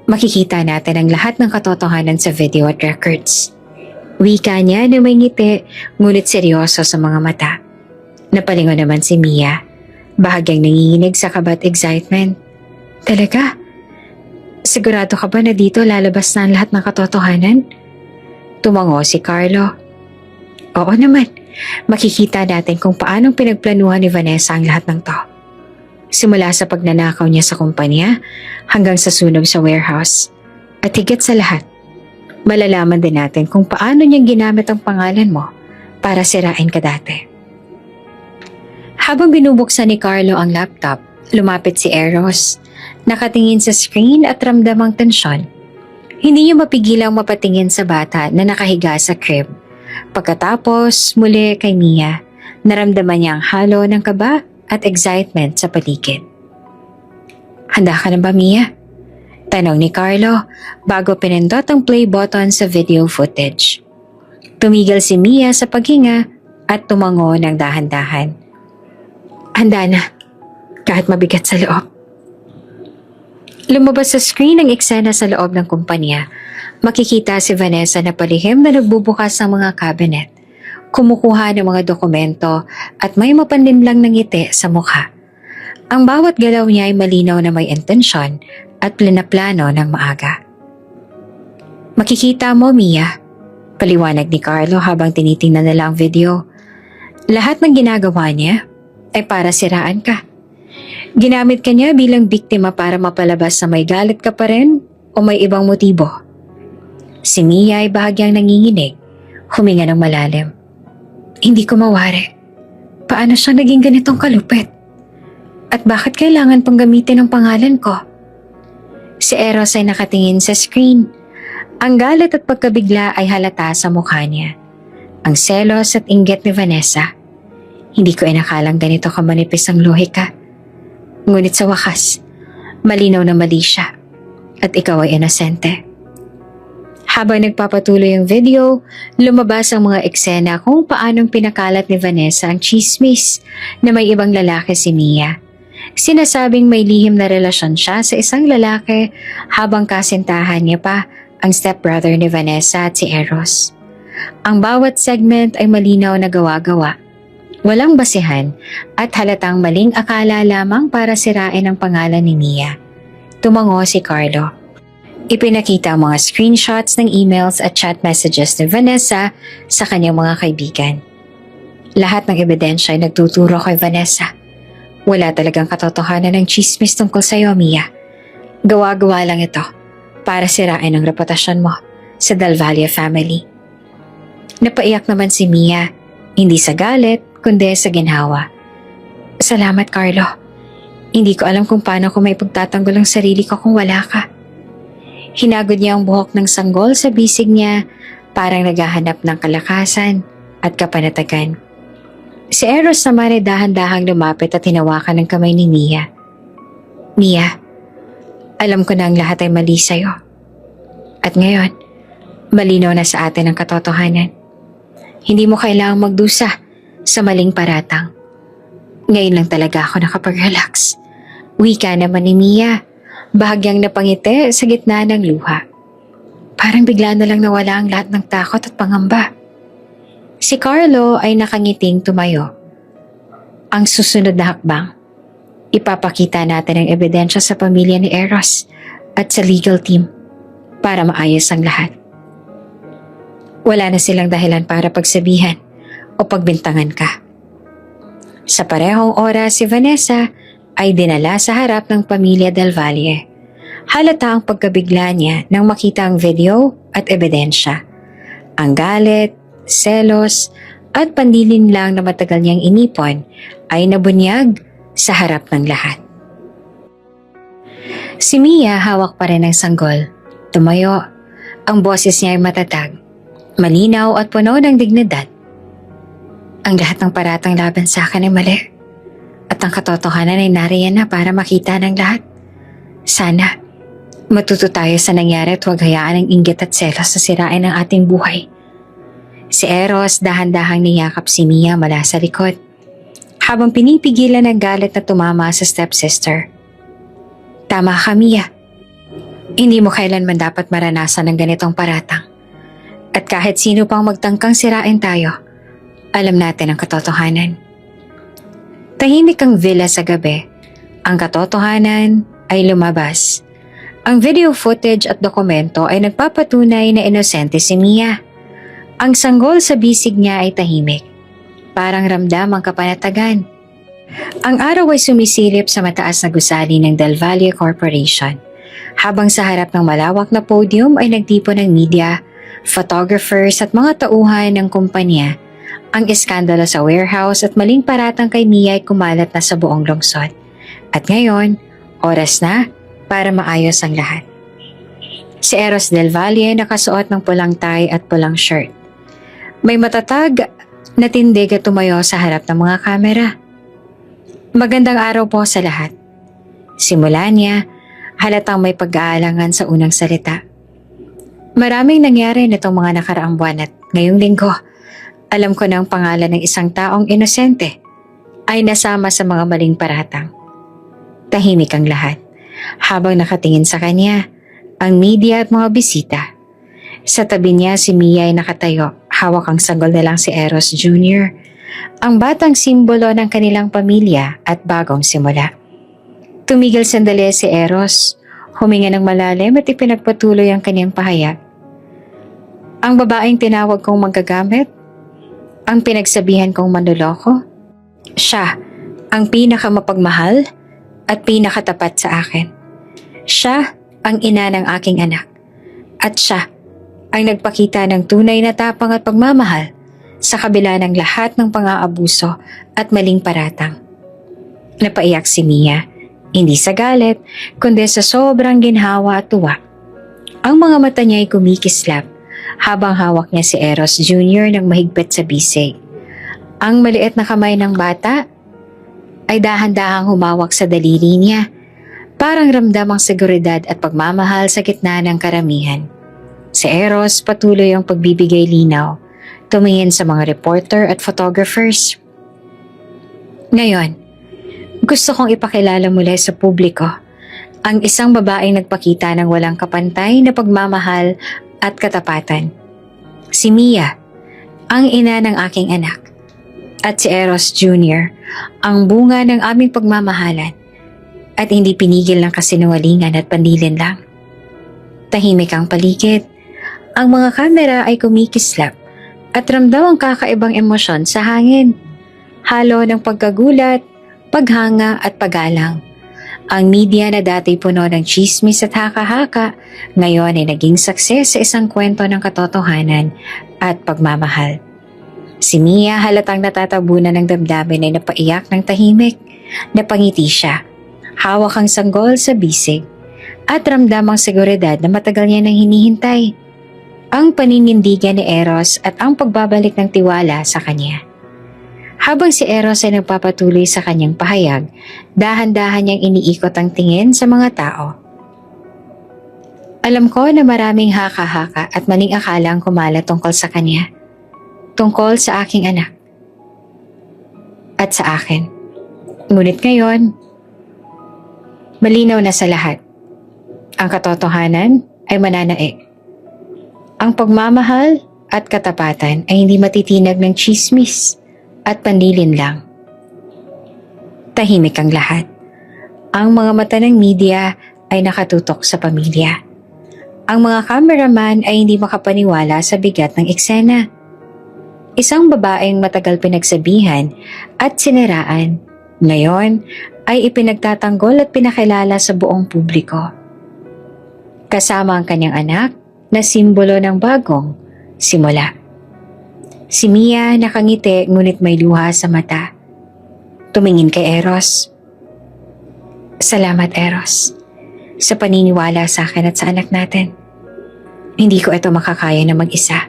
S1: Makikita natin ang lahat ng katotohanan sa video at records. Wika niya na may ngiti, ngunit seryoso sa mga mata. Napalingon naman si Mia, bahagyang nanginginig sa kaba at excitement. Talaga? Sigurado ka ba na dito lalabas na ang lahat ng katotohanan? Tumango si Carlo. Oo naman, makikita natin kung paanong pinagplanuhan ni Vanessa ang lahat ng to. Simula sa pagnanakaw niya sa kumpanya hanggang sa sunog sa warehouse. At higit sa lahat, malalaman din natin kung paano niyang ginamit ang pangalan mo para sirain ka dati. Habang binubuksan ni Carlo ang laptop, lumapit si Eros. Nakatingin sa screen at ramdam ang tensyon. Hindi niya mapigilang mapatingin sa bata na nakahiga sa crib. Pagkatapos, muli kay Mia, naramdaman niya ang halo ng kaba at excitement sa paligid. Handa ka na ba, Mia? Tanong ni Carlo bago pinindot ang play button sa video footage. Tumigil si Mia sa paghinga at tumango ng dahan-dahan. Handa na, kahit mabigat sa loob. Lumabas sa screen ang eksena sa loob ng kumpanya. Makikita si Vanessa na palihim na nagbubukas ng mga cabinet, kumukuha ng mga dokumento at may mapanlinlang ng ngiti sa mukha. Ang bawat galaw niya ay malinaw na may intensyon at plano ng maaga. Makikita mo, Mia, paliwanag ni Carlo habang tinitingnan nila ang video. Lahat ng ginagawa niya ay para siraan ka. Ginamit ka niya bilang biktima para mapalabas na may galit ka pa rin o may ibang motibo. Si Mia ay bahagyang nanginginig, huminga ng malalim. Hindi ko mawari. Paano siya naging ganitong kalupit? At bakit kailangan pang gamitin ang pangalan ko? Si Eros ay nakatingin sa screen. Ang galit at pagkabigla ay halata sa mukha niya. Ang selos at inggit ni Vanessa. Hindi ko inakalang ganito kamanipis ang luhi ka. Ngunit sa wakas, malinaw na mali siya at ikaw ay inosente. Habang nagpapatuloy ang video, lumabas ang mga eksena kung paanong pinakalat ni Vanessa ang chismis na may ibang lalaki si Mia. Sinasabing may lihim na relasyon siya sa isang lalaki habang kasintahan niya pa ang stepbrother ni Vanessa at si Eros. Ang bawat segment ay malinaw na gawa-gawa. Walang basihan at halatang maling akala lamang para sirain ang pangalan ni Mia. Tumango si Carlo. Ipinakita ang mga screenshots ng emails at chat messages ni Vanessa sa kanyang mga kaibigan. Lahat ng ebidensya ay nagtuturo kay Vanessa. Wala talagang katotohanan ng chismis tungkol sa iyo, Mia. Gawa-gawa lang ito para sirain ang reputasyon mo sa Del Valle family. Napaiyak naman si Mia, hindi sa galit kundi sa ginhawa. Salamat, Carlo. Hindi ko alam kung paano ko may pagtatanggol ang sarili ko kung wala ka. Hinagod niya ang buhok ng sanggol sa bisig niya, parang naghahanap ng kalakasan at kapanatagan. Si Eros naman ay dahan-dahang lumapit at hinawakan ng kamay ni Mia. Mia, alam ko na ang lahat ay mali sa'yo. At ngayon, malinaw na sa atin ang katotohanan. Hindi mo kailangang magdusa sa maling paratang. Ngayon lang talaga ako nakapag-relax. Wika naman ni Mia, bahagyang napangiti sa gitna ng luha. Parang bigla na lang nawala ang lahat ng takot at pangamba. Si Carlo ay nakangiting tumayo. Ang susunod na hakbang, ipapakita natin ang ebidensya sa pamilya ni Eros at sa legal team para maayos ang lahat. Wala na silang dahilan para pagsabihan o pagbintangan ka. Sa parehong oras, si Vanessa ay dinala sa harap ng pamilya Del Valle. Halata ang pagkabigla niya nang makita ang video at ebidensya. Ang galit, selos at pandilin lang na matagal niyang inipon ay nabunyag sa harap ng lahat. Si Mia hawak pa rin ang sanggol. Tumayo. Ang boses niya ay matatag, malinaw at puno ng dignidad. Ang lahat ng paratang laban sa akin ay mali. At ang katotohanan ay nariyan na para makita ng lahat. Sana, matuto tayo sa nangyari at huwag hayaan ang inggit at selos na sirain ang ating buhay. Si Eros dahan-dahang niyakap si Mia mula sa likod, habang pinipigilan ang galit na tumama sa stepsister. Tama ka, Mia. Hindi mo kailanman dapat maranasan ng ganitong paratang. At kahit sino pang magtangkang sirain tayo, alam natin ang katotohanan. Tahimik ang villa sa gabi. Ang katotohanan ay lumabas. Ang video footage at dokumento ay nagpapatunay na inosente si Mia. Ang sanggol sa bisig niya ay tahimik. Parang ramdam ang kapanatagan. Ang araw ay sumisilip sa mataas na gusali ng Del Valle Corporation. Habang sa harap ng malawak na podium ay nagtipon ng media, photographers at mga tauhan ng kumpanya. Ang iskandalo sa warehouse at maling paratang kay Mia ay kumalat na sa buong lungsod. At ngayon, oras na para maayos ang lahat. Si Eros Del Valle nakasuot ng pulang tie at pulang shirt. May matatag na tindig at tumayo sa harap ng mga kamera. Magandang araw po sa lahat. Simula niya, halatang may pag-aalangan sa unang salita. Maraming nangyari nitong mga nakaraang buwan at ngayong linggo, alam ko na ang pangalan ng isang taong inosente ay nasama sa mga maling paratang. Tahimik ang lahat habang nakatingin sa kanya ang media at mga bisita. Sa tabi niya si Mia ay nakatayo, hawak ang sanggol na lang si Eros Jr., ang batang simbolo ng kanilang pamilya at bagong simula. Tumigil sandali si Eros, huminga ng malalim at ipinagpatuloy ang kanyang pahayag. Ang babaeng tinawag kong manggagamit, ang pinagsabihan kong manloloko, siya ang pinakamapagmahal at pinakatapat sa akin. Siya ang ina ng aking anak. At siya ang nagpakita ng tunay na tapang at pagmamahal sa kabila ng lahat ng pang-aabuso at maling paratang. Napaiyak si Mia, hindi sa galit, kundi sa sobrang ginhawa at tuwa. Ang mga mata niya ay kumikislap habang hawak niya si Eros Jr. ng mahigpit sa bisig. Ang maliit na kamay ng bata ay dahan-dahang humawak sa daliri niya, parang ramdam ang seguridad at pagmamahal sa gitna ng karamihan. Si Eros patuloy ang pagbibigay linaw, tumingin sa mga reporter at photographers. Ngayon, gusto kong ipakilala muli sa publiko ang isang babaeng nagpakita ng walang kapantay na pagmamahal at katapatan. Si Mia, ang ina ng aking anak, at si Eros Jr., ang bunga ng aming pagmamahalan at hindi pinigil ng kasinungalingan at pandilin lang. Tahimik ang paligid. Ang mga kamera ay kumikislap at ramdam ang kakaibang emosyon sa hangin. Halo ng pagkagulat, paghanga at paggalang. Ang media na dati puno ng chismis at haka-haka, ngayon ay naging success sa isang kwento ng katotohanan at pagmamahal. Si Mia halatang natatabunan ng damdamin ay napaiyak ng tahimik. Napangiti siya. Hawak ang sanggol sa bisig at ramdam ang seguridad na matagal niya nang hinihintay. Ang paninindigan ni Eros at ang pagbabalik ng tiwala sa kanya. Habang si Eros ay nagpapatuloy sa kanyang pahayag, dahan-dahan niyang iniikot ang tingin sa mga tao. Alam ko na maraming haka-haka at maling akala ang kumalat tungkol sa kanya. Tungkol sa aking anak. At sa akin. Ngunit ngayon, malinaw na sa lahat. Ang katotohanan ay mananaig. Ang pagmamahal at katapatan ay hindi matitinag ng chismis at pandilin lang. Tahimik ang lahat. Ang mga mata ng media ay nakatutok sa pamilya. Ang mga cameraman ay hindi makapaniwala sa bigat ng eksena. Isang babaeng matagal pinagsabihan at siniraan, ngayon ay ipinagtatanggol at pinakilala sa buong publiko. Kasama ang kanyang anak na simbolo ng bagong simula. Si Mia nakangiti ngunit may luha sa mata. Tumingin kay Eros. Salamat Eros, sa paniniwala sa akin at sa anak natin. Hindi ko ito makakaya na mag-isa.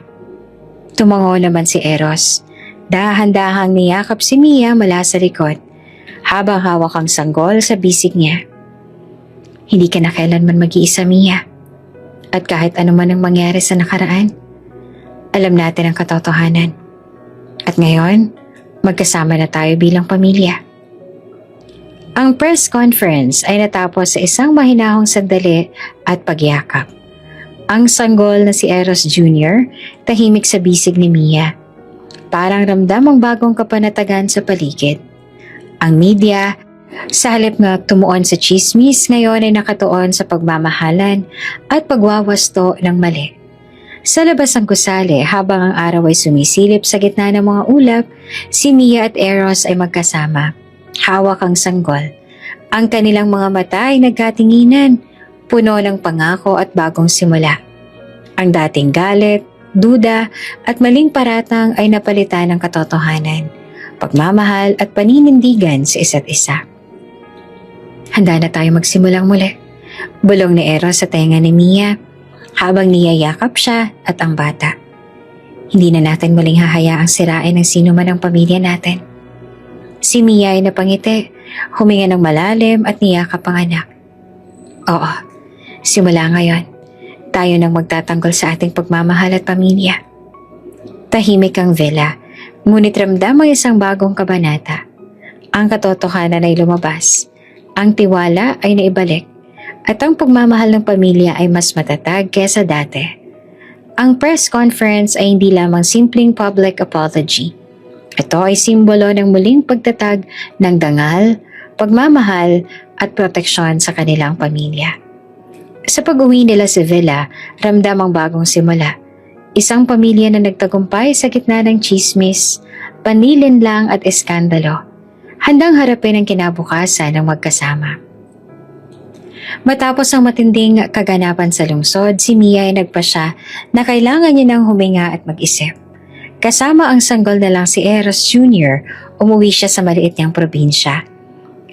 S1: Tumango naman si Eros. Dahan-dahang niyakap si Mia mula sa likod habang hawak ang sanggol sa bisig niya. Hindi ka na kailanman mag-iisa, Mia. At kahit ano man ang mangyari sa nakaraan, alam natin ang katotohanan. At ngayon, magkasama na tayo bilang pamilya. Ang press conference ay natapos sa isang mahinahong sandali at pagyakap. Ang sanggol na si Eros Jr. tahimik sa bisig ni Mia. Parang ramdam ang bagong kapanatagan sa paligid. Ang media, sa halip na tumuon sa chismis, ngayon ay nakatuon sa pagmamahalan at pagwawasto ng mali. Sa labas ng gusali, habang ang araw ay sumisilip sa gitna ng mga ulap, si Mia at Eros ay magkasama. Hawak ang sanggol. Ang kanilang mga mata ay nagkatinginan, puno ng pangako at bagong simula. Ang dating galit, duda at maling paratang ay napalitan ng katotohanan, pagmamahal at paninindigan sa isa't isa. Handa na tayo magsimulang muli. Bulong ni Eros sa tenga ni Mia habang niyayakap siya at ang bata. Hindi na natin muling hahayaang sirain ng sino man ang pamilya natin. Si Mia ay napangiti, huminga ng malalim at niyakap ang anak. Oo, simula ngayon, tayo nang magtatanggol sa ating pagmamahal at pamilya. Tahimik ang villa, ngunit ramdam ang isang bagong kabanata. Ang katotohanan ay lumabas. Ang tiwala ay naibalik at ang pagmamahal ng pamilya ay mas matatag kesa dati. Ang press conference ay hindi lamang simpleng public apology. Ito ay simbolo ng muling pagtatag ng dangal, pagmamahal at proteksyon sa kanilang pamilya. Sa pag-uwi nila sa villa, ramdam ang bagong simula. Isang pamilya na nagtagumpay sa gitna ng chismis, panilin lang at eskandalo. Handang harapin ang kinabukasan ng magkasama. Matapos ang matinding kaganapan sa lungsod, si Mia ay nagpasya na kailangan niya ng huminga at mag-isip. Kasama ang sanggol na lang si Eros Jr., umuwi siya sa maliit niyang probinsya.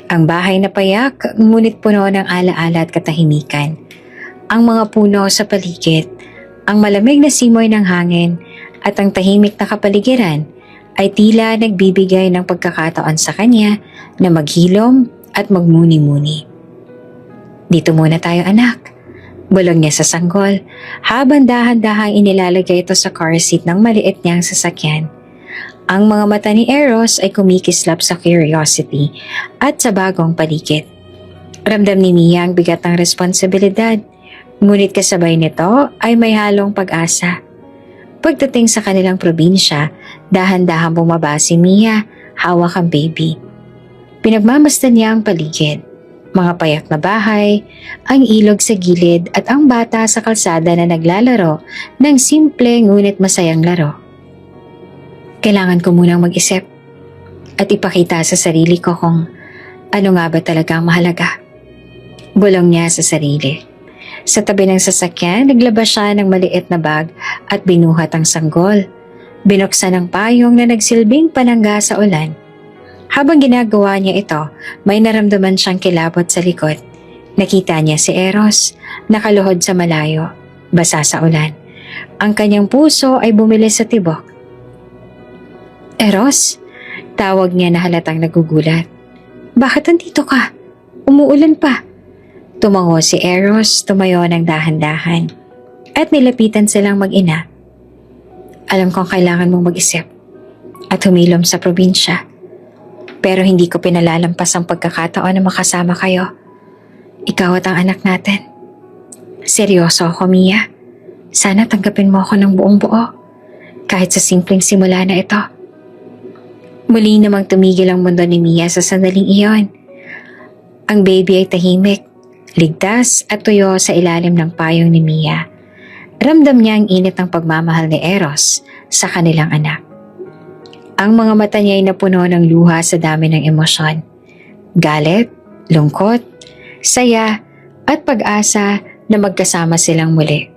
S1: Ang bahay na payak, ngunit puno ng alaala at katahimikan. Ang mga puno sa paligid, ang malamig na simoy ng hangin at ang tahimik na kapaligiran ay tila nagbibigay ng pagkakataon sa kanya na maghilom at magmuni-muni. Dito muna tayo anak. Bulong niya sa sanggol habang dahan-dahang inilalagay ito sa car seat ng maliit niyang sasakyan. Ang mga mata ni Eros ay kumikislap sa curiosity at sa bagong paligid. Ramdam ni Mia ang bigat ng responsibilidad, ngunit kasabay nito ay may halong pag-asa. Pagdating sa kanilang probinsya, dahan-dahang bumaba si Mia, hawak ang baby. Pinagmamasdan niya ang paligid. Mga payak na bahay, ang ilog sa gilid at ang bata sa kalsada na naglalaro ng simple ngunit masayang laro. Kailangan ko munang mag-isip at ipakita sa sarili ko kung ano nga ba talaga ang mahalaga. Bulong niya sa sarili. Sa tabi ng sasakyan, naglabas siya ng maliit na bag at binuhat ang sanggol. Binuksan ang payong na nagsilbing panangga sa ulan. Habang ginagawa niya ito, may naramdaman siyang kilabot sa likod. Nakita niya si Eros, nakaluhod sa malayo, basa sa ulan. Ang kanyang puso ay bumilis sa tibok. Eros? Tawag niya na halatang nagugulat. Bakit andito ka? Umuulan pa. Tumango si Eros, tumayo ng dahan-dahan. At nilapitan silang mag-ina. Alam kong kailangan mong mag-isip at humilom sa probinsya. Pero hindi ko pinalalampas ang pagkakataon na makasama kayo. Ikaw at ang anak natin. Seryoso ako, Mia. Sana tanggapin mo ako ng buong buo. Kahit sa simpleng simula na ito. Muli namang tumigil ang mundo ni Mia sa sandaling iyon. Ang baby ay tahimik, ligtas at tuyo sa ilalim ng payong ni Mia. Ramdam niya ang init ng pagmamahal ni Eros sa kanilang anak. Ang mga mata niya ay napuno ng luha sa dami ng emosyon. Galit, lungkot, saya, at pag-asa na magkasama silang muli.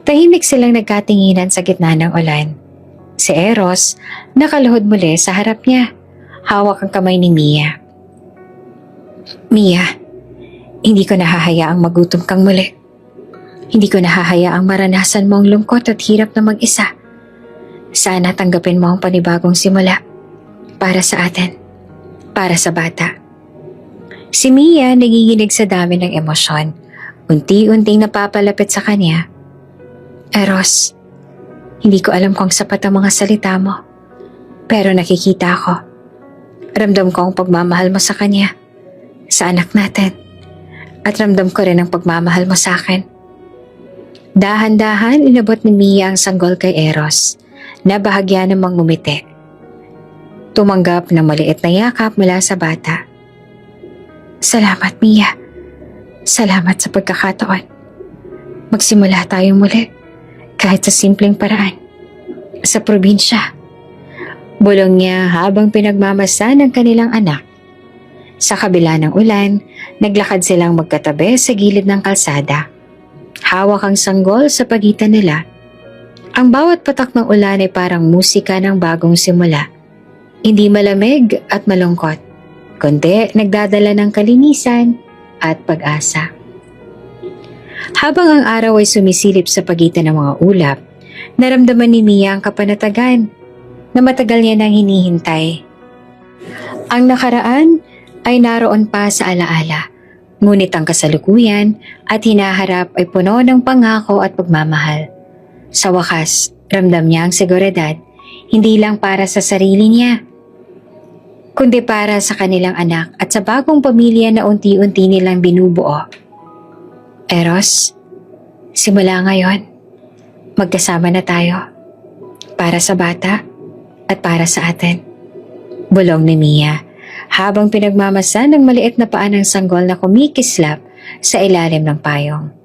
S1: Tahimik silang nagkatinginan sa gitna ng ulan. Si Eros nakaluhod muli sa harap niya. Hawak ang kamay ni Mia. Mia, hindi ko nahahayaang magutom kang muli. Hindi ko nahahayaang maranasan mo ang lungkot at hirap na mag-isa. Sana tanggapin mo ang panibagong simula para sa atin, para sa bata. Si Mia naginginig sa dami ng emosyon, unti-unting napapalapit sa kanya. Eros, hindi ko alam kung sapat ang mga salita mo, pero nakikita ko. Ramdam ko ang pagmamahal mo sa kanya, sa anak natin, at ramdam ko rin ang pagmamahal mo sa akin. Dahan-dahan inabot ni Mia ang sanggol kay Eros, na bahagya namang ngumiti. Tumanggap ng maliit na yakap mula sa bata. Salamat, Mia. Salamat sa pagkakataon. Magsimula tayo muli, kahit sa simpleng paraan. Sa probinsya. Bulong niya habang pinagmamasan ng kanilang anak. Sa kabila ng ulan, naglakad silang magkatabi sa gilid ng kalsada. Hawak ang sanggol sa pagitan nila. Ang bawat patak ng ulan ay parang musika ng bagong simula. Hindi malamig at malungkot, kundi nagdadala ng kalinisan at pag-asa. Habang ang araw ay sumisilip sa pagitan ng mga ulap, naramdaman ni Mia ang kapanatagan na matagal niya nang hinihintay. Ang nakaraan ay naroon pa sa alaala, ngunit ang kasalukuyan at hinaharap ay puno ng pangako at pagmamahal. Sa wakas, ramdam niya ang seguridad, hindi lang para sa sarili niya, kundi para sa kanilang anak at sa bagong pamilya na unti-unti nilang binubuo. Eros, simula ngayon, magkasama na tayo, para sa bata at para sa atin. Bulong ni Mia, habang pinagmamasan ng maliit na paa ng sanggol na kumikislap sa ilalim ng payong.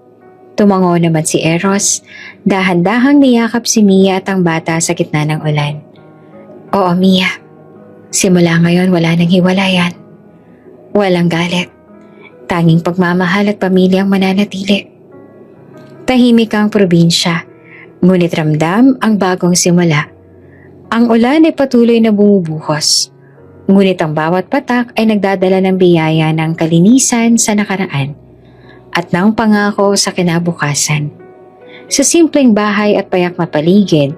S1: Tumango naman si Eros, dahan-dahang niyakap si Mia at ang bata sa gitna ng ulan. Oo, Mia. Simula ngayon wala nang hiwalayan. Walang galit. Tanging pagmamahal at pamilyang mananatili. Tahimik ang probinsya, ngunit ramdam ang bagong simula. Ang ulan ay patuloy na bumubuhos, ngunit ang bawat patak ay nagdadala ng biyaya ng kalinisan sa nakaraan at ng pangako sa kinabukasan. Sa simpleng bahay at payak na paligid,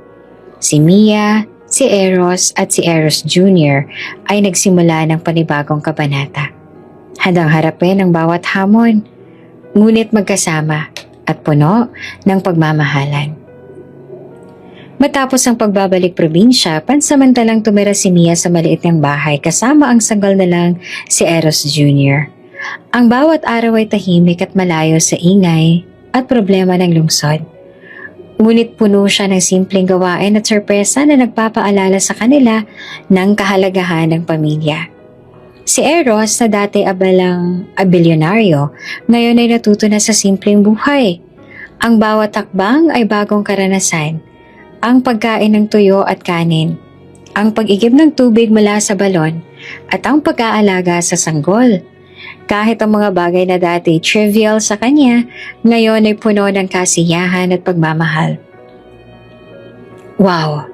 S1: si Mia, si Eros at si Eros Jr. ay nagsimula ng panibagong kabanata. Handang harapin ang bawat hamon, ngunit magkasama at puno ng pagmamahalan. Matapos ang pagbabalik probinsya, pansamantalang tumira si Mia sa maliit niyang bahay kasama ang sanggol na lang si Eros Jr. Ang bawat araw ay tahimik at malayo sa ingay at problema ng lungsod. Ngunit puno siya ng simpleng gawain at sorpresa na nagpapaalala sa kanila ng kahalagahan ng pamilya. Si Eros na dati bilyonaryo, ngayon ay natuto na sa simpleng buhay. Ang bawat takbang ay bagong karanasan. Ang pagkain ng tuyo at kanin, ang pag-igib ng tubig mula sa balon, at ang pag-aalaga sa sanggol. Kahit ang mga bagay na dati trivial sa kanya, ngayon ay puno ng kasiyahan at pagmamahal. Wow!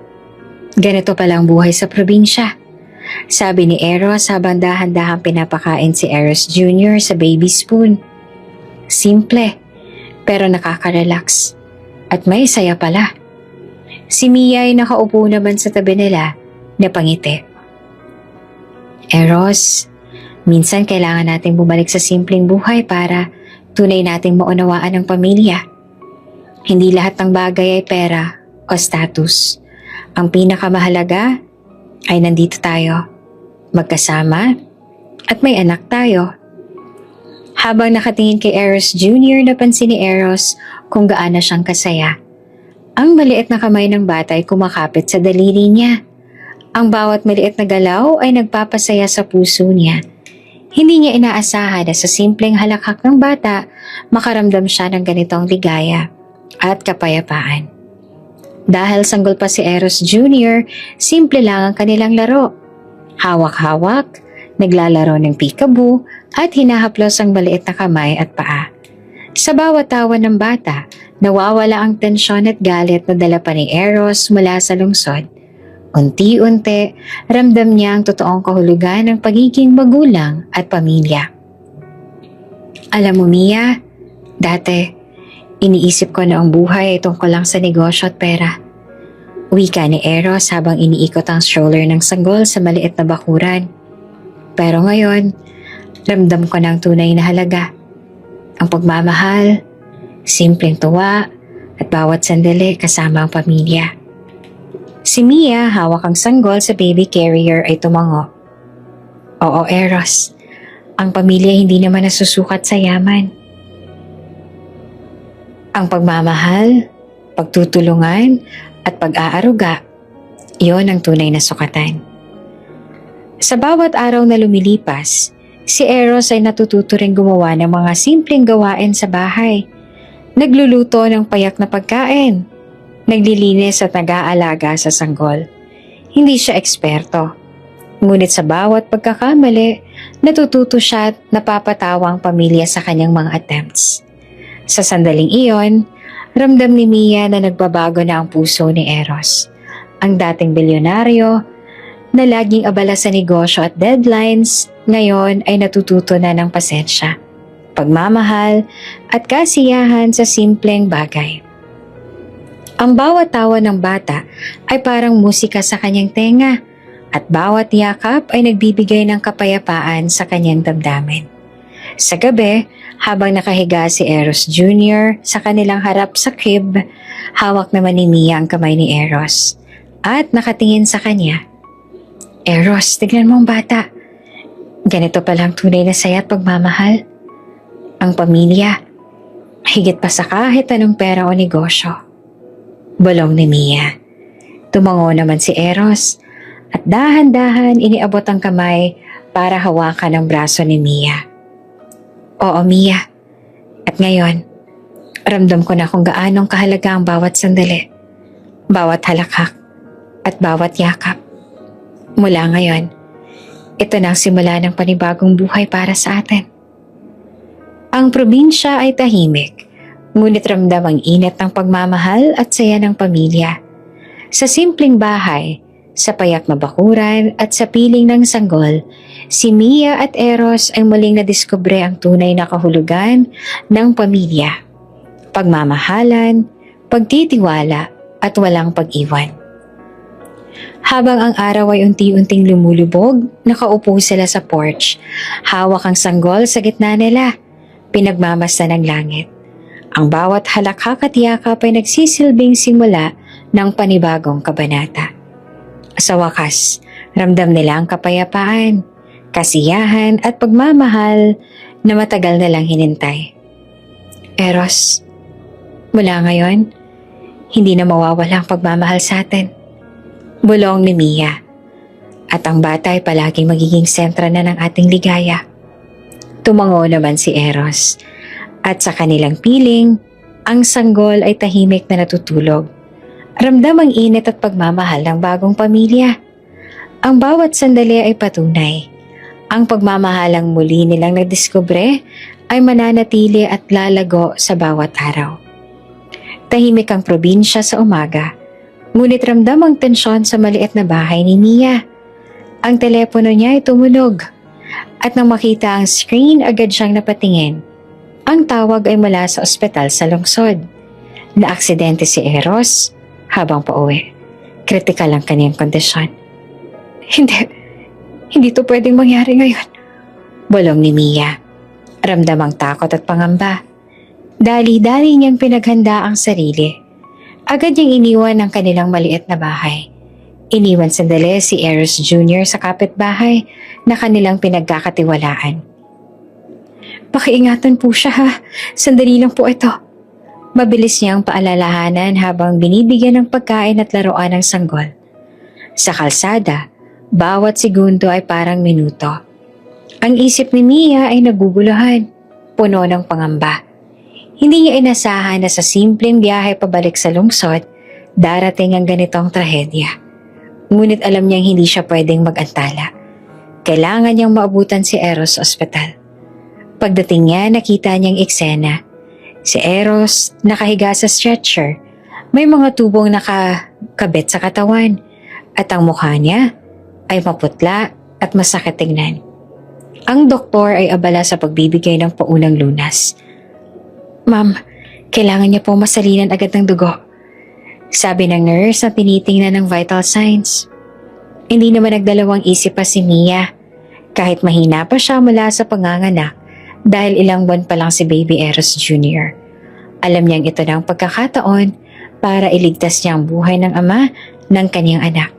S1: Ganito palang buhay sa probinsya. Sabi ni Eros habang dahan-dahang pinapakain si Eros Jr. sa baby spoon. Simple, pero nakaka-relax. At may saya pala. Si Mia ay nakaupo naman sa tabi nila na pangiti. Eros, minsan kailangan nating bumalik sa simpleng buhay para tunay nating maunawaan ang pamilya. Hindi lahat ng bagay ay pera o status. Ang pinakamahalaga ay nandito tayo, magkasama at may anak tayo. Habang nakatingin kay Eros Jr., napansin ni Eros kung gaano siyang kasaya. Ang maliit na kamay ng bata ay kumakapit sa daliri niya. Ang bawat maliit na galaw ay nagpapasaya sa puso niya. Hindi niya inaasahan na sa simpleng halakhak ng bata, makaramdam siya ng ganitong ligaya at kapayapaan. Dahil sanggol pa si Eros Jr., simple lang ang kanilang laro. Hawak-hawak, naglalaro ng peekaboo at hinahaplos ang maliit na kamay at paa. Sa bawat tawa ng bata, nawawala ang tensyon at galit na dala pa ni Eros mula sa lungsod. Unti-unti, ramdam niya ang totoong kahulugan ng pagiging magulang at pamilya. Alam mo, Mia, dati, iniisip ko na ang buhay ay tungkol lang sa negosyo at pera. Wika ni Eros habang iniikot ang stroller ng sanggol sa maliit na bakuran. Pero ngayon, ramdam ko na ang tunay na halaga. Ang pagmamahal, simpleng tuwa, at bawat sandali kasama ang pamilya. Si Mia, hawak ang sanggol sa baby carrier ay tumango. Oo, Eros, ang pamilya hindi naman nasusukat sa yaman. Ang pagmamahal, pagtutulungan, at pag-aaruga, iyon ang tunay na sukatan. Sa bawat araw na lumilipas, si Eros ay natututo ring gumawa ng mga simpleng gawain sa bahay. Nagluluto ng payak na pagkain, naglilinis at nag-aalaga sa sanggol. Hindi siya eksperto. Ngunit sa bawat pagkakamali, natututo siya at napapatawa ang pamilya sa kanyang mga attempts. Sa sandaling iyon, ramdam ni Mia na nagbabago na ang puso ni Eros. Ang dating bilyonaryo, na laging abala sa negosyo at deadlines, ngayon ay natututo na ng pasensya, pagmamahal at kasiyahan sa simpleng bagay. Ang bawat tawa ng bata ay parang musika sa kanyang tenga at bawat yakap ay nagbibigay ng kapayapaan sa kanyang damdamin. Sa gabi, habang nakahiga si Eros Jr. sa kanilang harap sa crib, hawak naman ni Mia ang kamay ni Eros at nakatingin sa kanya. Eros, tignan mo ang bata. Ganito palang tunay na saya at pagmamahal. Ang pamilya, higit pa sa kahit anong pera o negosyo. Bulong ni Mia. Tumango naman si Eros at dahan-dahan iniabot ang kamay para hawakan ang braso ni Mia. Oo, Mia. At ngayon, ramdam ko na kung gaanong kahalaga ang bawat sandali, bawat halakhak, at bawat yakap. Mula ngayon, ito na ang simula ng panibagong buhay para sa atin. Ang probinsya ay tahimik, ngunit ramdam ang init ng pagmamahal at saya ng pamilya. Sa simpleng bahay, sa payak na bakuran at sa piling ng sanggol, si Mia at Eros ay muling nadiskubre ang tunay na kahulugan ng pamilya. Pagmamahalan, pagtitiwala at walang pag-iwan. Habang ang araw ay unti-unting lumulubog, nakaupo sila sa porch. Hawak ang sanggol sa gitna nila, pinagmamasdan ng langit. Ang bawat halakhak at yakap ay nagsisilbing simula ng panibagong kabanata. Sa wakas, ramdam nila ang kapayapaan, kasiyahan at pagmamahal na matagal na lang hinintay. Eros, mula ngayon, hindi na mawawala ang pagmamahal sa atin. Bulong ni Mia. At ang bata ay palaging magiging sentra na ng ating ligaya. Tumango naman si Eros. At sa kanilang piling, ang sanggol ay tahimik na natutulog. Ramdam ang init at pagmamahal ng bagong pamilya. Ang bawat sandali ay patunay. Ang pagmamahalang muli nilang nadiskubre ay mananatili at lalago sa bawat araw. Tahimik ang probinsya sa umaga, ngunit ramdam ang tensyon sa maliit na bahay ni Mia. Ang telepono niya ay tumunog at nang makita ang screen agad siyang napatingin. Ang tawag ay mula sa ospital sa lungsod. Naaksidente si Eros habang pauwi. Kritikal ang kanyang kondisyon. Hindi to pwedeng mangyari ngayon. Bulong ni Mia. Ramdam ang takot at pangamba. Dali-dali niyang pinaghanda ang sarili. Agad niyang iniwan ang kanilang maliit na bahay. Iniwan sandali si Eros Jr. sa kapitbahay na kanilang pinagkakatiwalaan. Pakiingatan po siya ha. Sandali lang po ito. Mabilis niyang paalalahanan habang binibigyan ng pagkain at laruan ng sanggol. Sa kalsada, bawat segundo ay parang minuto. Ang isip ni Mia ay naguguluhan, puno ng pangamba. Hindi niya inasahan na sa simpleng biyahe pabalik sa lungsod, darating ang ganitong trahedya. Ngunit alam niyang hindi siya pwedeng mag-antala. Kailangan niyang maabutan si Eros sa ospital. Pagdating niya, nakita niyang eksena. Si Eros nakahiga sa stretcher, may mga tubong nakakabit sa katawan, at ang mukha niya ay maputla at masakit tingnan. Ang doktor ay abala sa pagbibigay ng paunang lunas. Ma'am, kailangan niya po masalinan agad ng dugo. Sabi ng nurse na tinitingnan ng vital signs. Hindi naman nagdalawang isip pa si Mia. Kahit mahina pa siya mula sa panganganak dahil ilang buwan pa lang si Baby Eros Jr. Alam niyang ito na ang pagkakataon para iligtas niya ang buhay ng ama ng kanyang anak.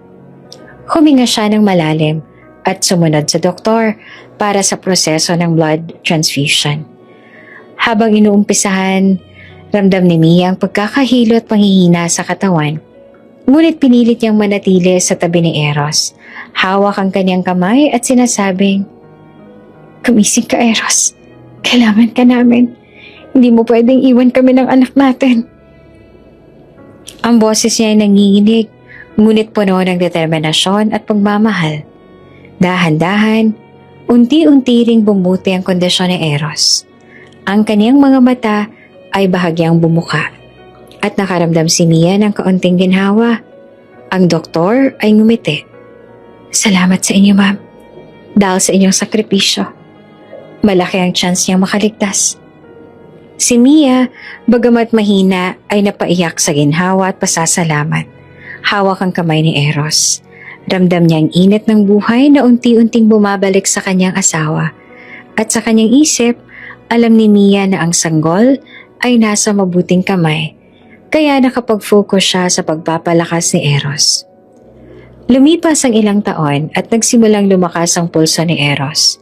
S1: Huminga siya ng malalim at sumunod sa doktor para sa proseso ng blood transfusion. Habang inuumpisahan, ramdam ni Mia ang pagkakahilo at panghihina sa katawan. Ngunit pinilit niyang manatili sa tabi ni Eros. Hawak ang kanyang kamay at sinasabing, "Gumising ka, Eros. Kailangan ka namin. Hindi mo pwedeng iwan kami ng anak natin." Ang boses niya ay nanginginig, ngunit puno ng determinasyon at pagmamahal. Dahan-dahan, unti-unti ring bumuti ang kondisyon ni Eros. Ang kaniyang mga mata ay bahagyang bumuka at nakaramdam si Mia ng kaunting ginhawa. Ang doktor ay ngumiti. "Salamat sa inyo, ma'am. Dahil sa inyong sakripisyo, malaki ang chance niyang makaligtas." Si Mia, bagamat mahina, ay napaiyak sa ginhawa at pasasalamat. Hawak ang kamay ni Eros. Ramdam niya ang init ng buhay na unti-unting bumabalik sa kanyang asawa. At sa kanyang isip, alam ni Mia na ang sanggol ay nasa mabuting kamay, kaya nakapag-focus siya sa pagpapalakas ni Eros. Lumipas ang ilang taon at nagsimulang lumakas ang pulso ni Eros.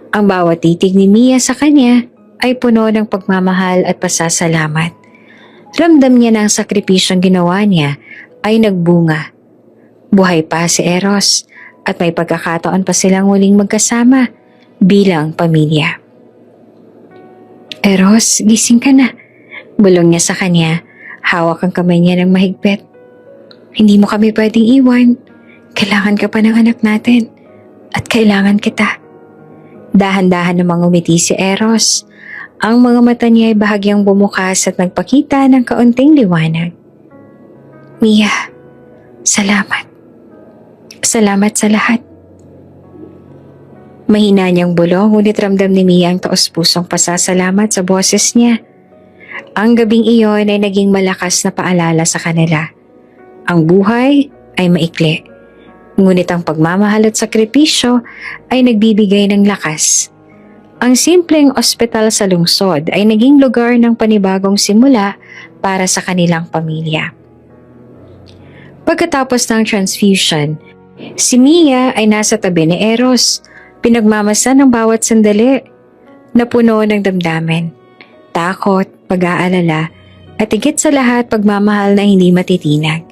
S1: Ang bawat titig ni Mia sa kanya ay puno ng pagmamahal at pasasalamat. Ramdam niya na ang sakripisyong ginawa niya ay nagbunga. Buhay pa si Eros at may pagkakataon pa silang muling magkasama bilang pamilya. "Eros, gising ka na." Bulong niya sa kanya. Hawak ang kamay niya ng mahigpit. "Hindi mo kami pwedeng iwan. Kailangan ka pa ng anak natin. At kailangan kita." Dahan-dahan namang umiti si Eros. Ang mga mata niya ay bahagyang bumukas at nagpakita ng kaunting liwanag. "Mia, salamat. Salamat sa lahat." Mahina niyang bulong, ngunit ramdam ni Mia ang taos-pusong pasasalamat sa boses niya. Ang gabing iyon ay naging malakas na paalala sa kanila. Ang buhay ay maikli, ngunit ang pagmamahal at sakripisyo ay nagbibigay ng lakas. Ang simpleng ospital sa lungsod ay naging lugar ng panibagong simula para sa kanilang pamilya. Pagkatapos ng transfusion, si Mia ay nasa tabi ni Eros, pinagmamasan ng bawat sandali, napuno ng damdamin, takot, pag-aalala, at higit sa lahat pagmamahal na hindi matitinag.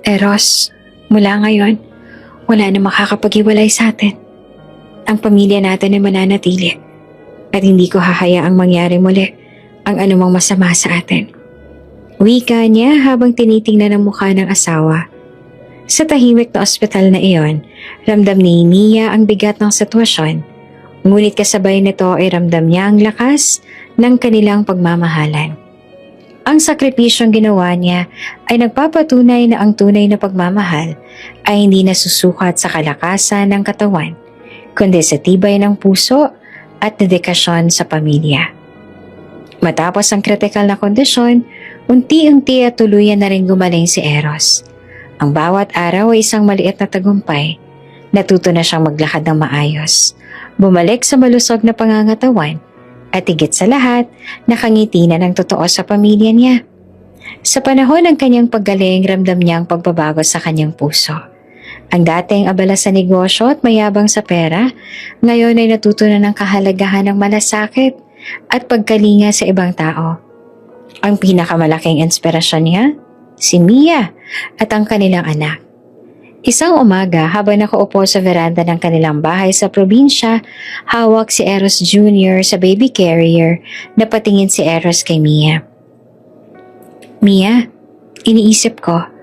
S1: Eros, mula ngayon, wala na makakapag-iwalay sa atin. Ang pamilya natin ay mananatili at hindi ko hahayaang mangyari muli ang anumang masama sa atin. Wika niya habang tinitingnan ang mukha ng asawa. Sa tahimik na ospital na iyon, ramdam ni Mia ang bigat ng sitwasyon, ngunit kasabay nito ay ramdam niya ang lakas ng kanilang pagmamahalan. Ang sakripisyong ginawa niya ay nagpapatunay na ang tunay na pagmamahal ay hindi nasusukat sa kalakasan ng katawan, kundi sa tibay ng puso at dedikasyon sa pamilya. Matapos ang kritikal na kondisyon, unti-unti at tuluyan na rin gumaling si Eros. Ang bawat araw ay isang maliit na tagumpay. Natuto na siyang maglakad ng maayos, bumalik sa malusog na pangangatawan, at higit sa lahat, nakangiti na ng totoo sa pamilya niya. Sa panahon ng kanyang paggaling, ramdam niya ang pagbabago sa kanyang puso. Ang dating abala sa negosyo at mayabang sa pera, ngayon ay natuto na ng kahalagahan ng malasakit at pagkalinga sa ibang tao. Ang pinakamalaking inspirasyon niya, si Mia at ang kanilang anak. Isang umaga habang nakaupo sa veranda ng kanilang bahay sa probinsya, hawak si Eros Jr. sa baby carrier na patingin si Eros kay Mia. Mia, iniisip ko,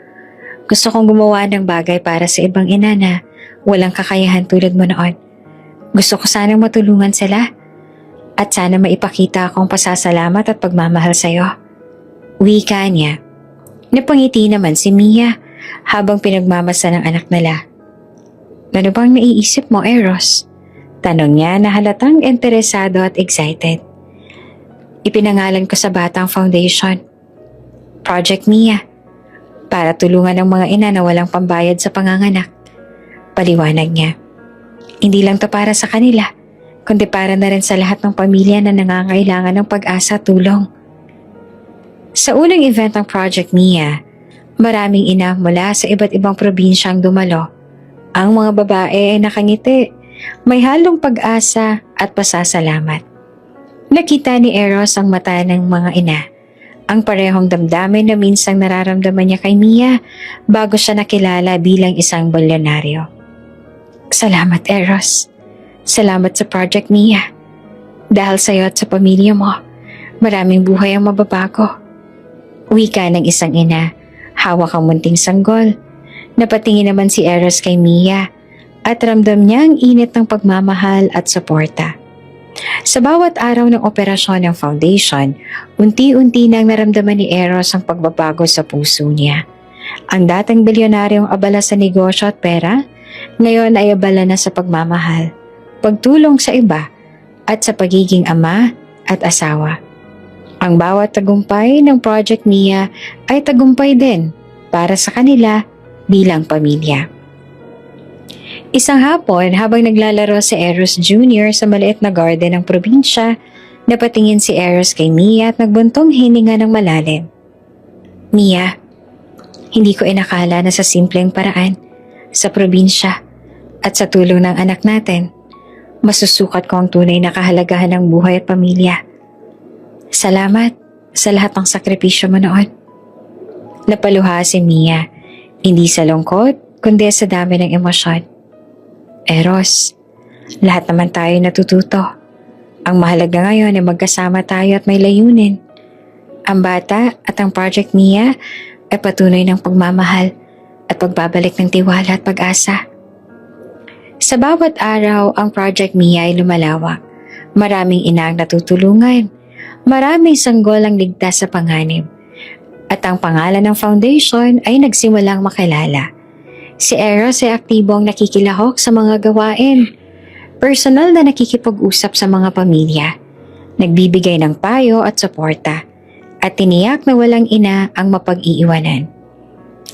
S1: gusto kong gumawa ng bagay para sa ibang ina na walang kakayahan tulad mo noon. Gusto ko sanang matulungan sila at sana maipakita akong pasasalamat at pagmamahal sa'yo. Wika niya. Napangiti naman si Mia habang pinagmamasa ng anak nila. Ano bang naiisip mo, Eros? Tanong niya na halatang interesado at excited. Ipinangalan ko sa Batang Foundation, Project Mia, para tulungan ang mga ina na walang pambayad sa panganganak. Paliwanag niya. Hindi lang to para sa kanila, kundi para na rin sa lahat ng pamilya na nangangailangan ng pag-asa at tulong. Sa unang event ng Project Mia, maraming ina mula sa iba't ibang probinsyang dumalo. Ang mga babae ay nakangiti, may halong pag-asa at pasasalamat. Nakita ni Eros ang mata ng mga ina, ang parehong damdamin na minsang nararamdaman niya kay Mia bago siya nakilala bilang isang bilyonaryo. Salamat, Eros. Salamat sa Project Mia. Dahil sa iyo at sa pamilya mo, maraming buhay ang mababago. Wika ng isang ina, hawak ang munting sanggol. Napatingin naman si Eros kay Mia at ramdam niya ang init ng pagmamahal at suporta. Sa bawat araw ng operasyon ng foundation, unti-unti nang naramdaman ni Eros ang pagbabago sa puso niya. Ang dating bilyonaryong abala sa negosyo at pera, ngayon ay abala na sa pagmamahal, pagtulong sa iba, at sa pagiging ama at asawa. Ang bawat tagumpay ng Project Mia ay tagumpay din para sa kanila bilang pamilya. Isang hapon habang naglalaro si Eros Jr. sa maliit na garden ng probinsya, napatingin si Eros kay Mia at nagbuntong hininga ng malalim. Mia, hindi ko inakala na sa simpleng paraan, sa probinsya at sa tulong ng anak natin, masusukat ko ang tunay na kahalagahan ng buhay at pamilya. Salamat sa lahat ng sakripisyo mo noon. Napaluha si Mia, hindi sa lungkot, kundi sa dami ng emosyon. Eros, lahat naman tayo natututo. Ang mahalaga ngayon ay magkasama tayo at may layunin. Ang bata at ang Project Mia ay patunay ng pagmamahal at pagbabalik ng tiwala at pag-asa. Sa bawat araw, ang Project Mia ay lumalawak. Maraming inang natutulungan. Maraming sanggol ang ligtas sa panganib. At ang pangalan ng foundation ay nagsimulang makilala. Si Eros ay aktibong nakikilahok sa mga gawain. Personal na nakikipag-usap sa mga pamilya. Nagbibigay ng payo at suporta. At tiniyak na walang ina ang mapag-iiwanan.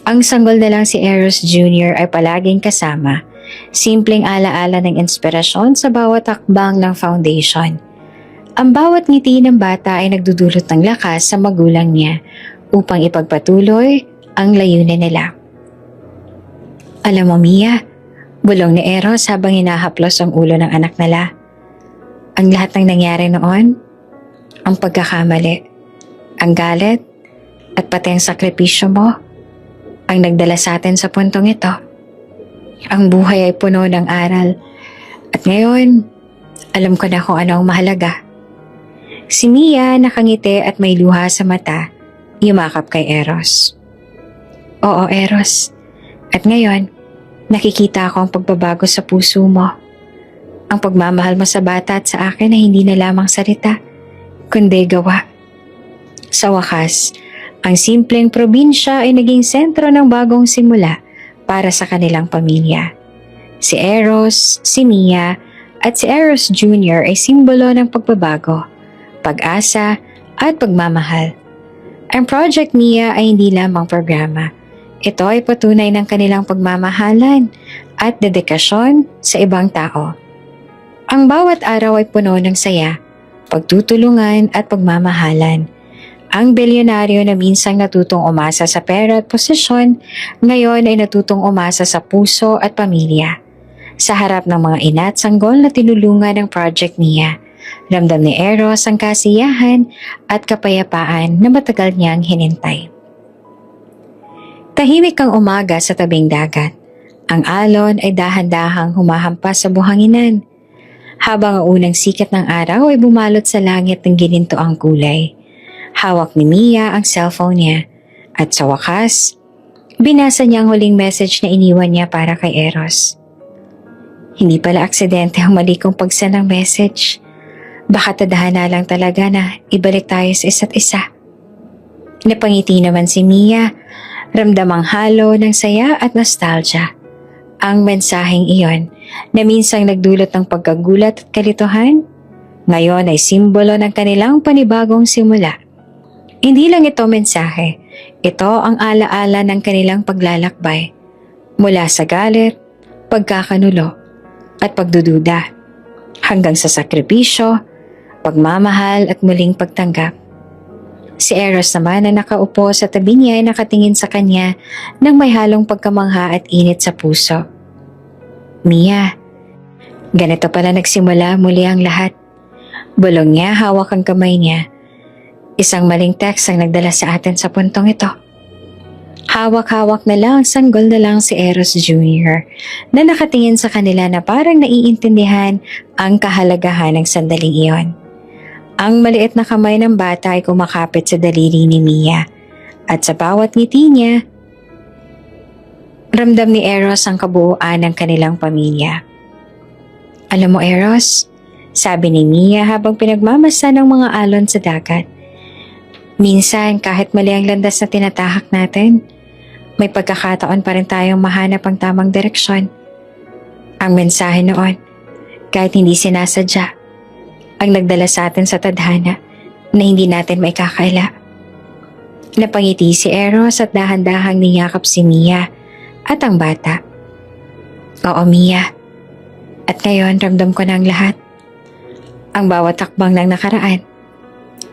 S1: Ang sanggol na lang si Eros Jr. ay palaging kasama Simpleng alaala ng inspirasyon sa bawat akbang ng foundation. Ang bawat ngiti ng bata ay nagdudulot ng lakas sa magulang niya upang ipagpatuloy ang layunin nila. Alam mo, Mia, bulong ni Eros habang hinahaplos ang ulo ng anak nila. Ang lahat ng nangyari noon, ang pagkakamali, ang galit, at pati ang sakripisyo mo, ang nagdala sa atin sa puntong ito. Ang buhay ay puno ng aral, at ngayon, alam ko na kung ano ang mahalaga. Si Mia nakangiti at may luha sa mata, yumakap kay Eros. Oo, Eros, at ngayon, nakikita ko ang pagbabago sa puso mo. Ang pagmamahal mo sa bata at sa akin ay hindi na lamang salita, kundi gawa. Sa wakas, ang simpleng probinsya ay naging sentro ng bagong simula para sa kanilang pamilya. Si Eros, si Mia, at si Eros Jr. ay simbolo ng pagbabago, pag-asa, at pagmamahal. Ang Project Mia ay hindi lamang programa. Ito ay patunay ng kanilang pagmamahalan at dedikasyon sa ibang tao. Ang bawat araw ay puno ng saya, pagtutulungan at pagmamahalan. Ang bilyonaryo na minsang natutong umasa sa pera at posisyon, ngayon ay natutong umasa sa puso at pamilya. Sa harap ng mga ina at sanggol na tinulungan ng Project Mia, ramdam ni Eros ang kasiyahan at kapayapaan na matagal niyang hinintay. Tahimik ang umaga sa tabing dagat. Ang alon ay dahan-dahang humahampas sa buhanginan, habang ang unang sikat ng araw ay bumalot sa langit ng ginintoang kulay. Hawak ni Mia ang cellphone niya, at sa wakas, binasa niya ang huling message na iniwan niya para kay Eros. Hindi pala aksidente ang mali kong pagsend ng message. Baka tadhana lang talaga na ibalik tayo sa isa't isa. Napangiti naman si Mia, ramdamang halo ng saya at nostalgia. Ang mensaheng iyon na minsang nagdulot ng pagkagulat at kalituhan, ngayon ay simbolo ng kanilang panibagong simula. Hindi lang ito mensahe, ito ang alaala ng kanilang paglalakbay mula sa galit, pagkakanulo at pagdududa hanggang sa sakripisyo, pagmamahal at muling pagtanggap. Si Eros naman na nakaupo sa tabi niya ay nakatingin sa kanya nang may halong pagkamangha at init sa puso. Mia, ganito pala nagsimula muli ang lahat. Bulong niya, hawak ang kamay niya. Isang maling text ang nagdala sa atin sa puntong ito. Hawak-hawak na lang, sanggol na lang si Eros Jr. na nakatingin sa kanila na parang naiintindihan ang kahalagahan ng sandaling iyon. Ang maliit na kamay ng bata ay kumakapit sa daliri ni Mia at sa bawat ngiti niya, ramdam ni Eros ang kabuuan ng kanilang pamilya. Alam mo, Eros, sabi ni Mia habang pinagmamasa ng mga alon sa dagat. Minsan kahit mali ang landas na tinatahak natin, may pagkakataon pa rin tayong mahanap ang tamang direksyon. Ang mensahe noon, kahit hindi sinasadya, ang nagdala sa atin sa tadhana na hindi natin maikakaila. Napangiti si Eros at dahan-dahang niyakap si Mia at ang bata. Oo, Mia. At ngayon ramdam ko na ang lahat. Ang bawat takbang ng nakaraan,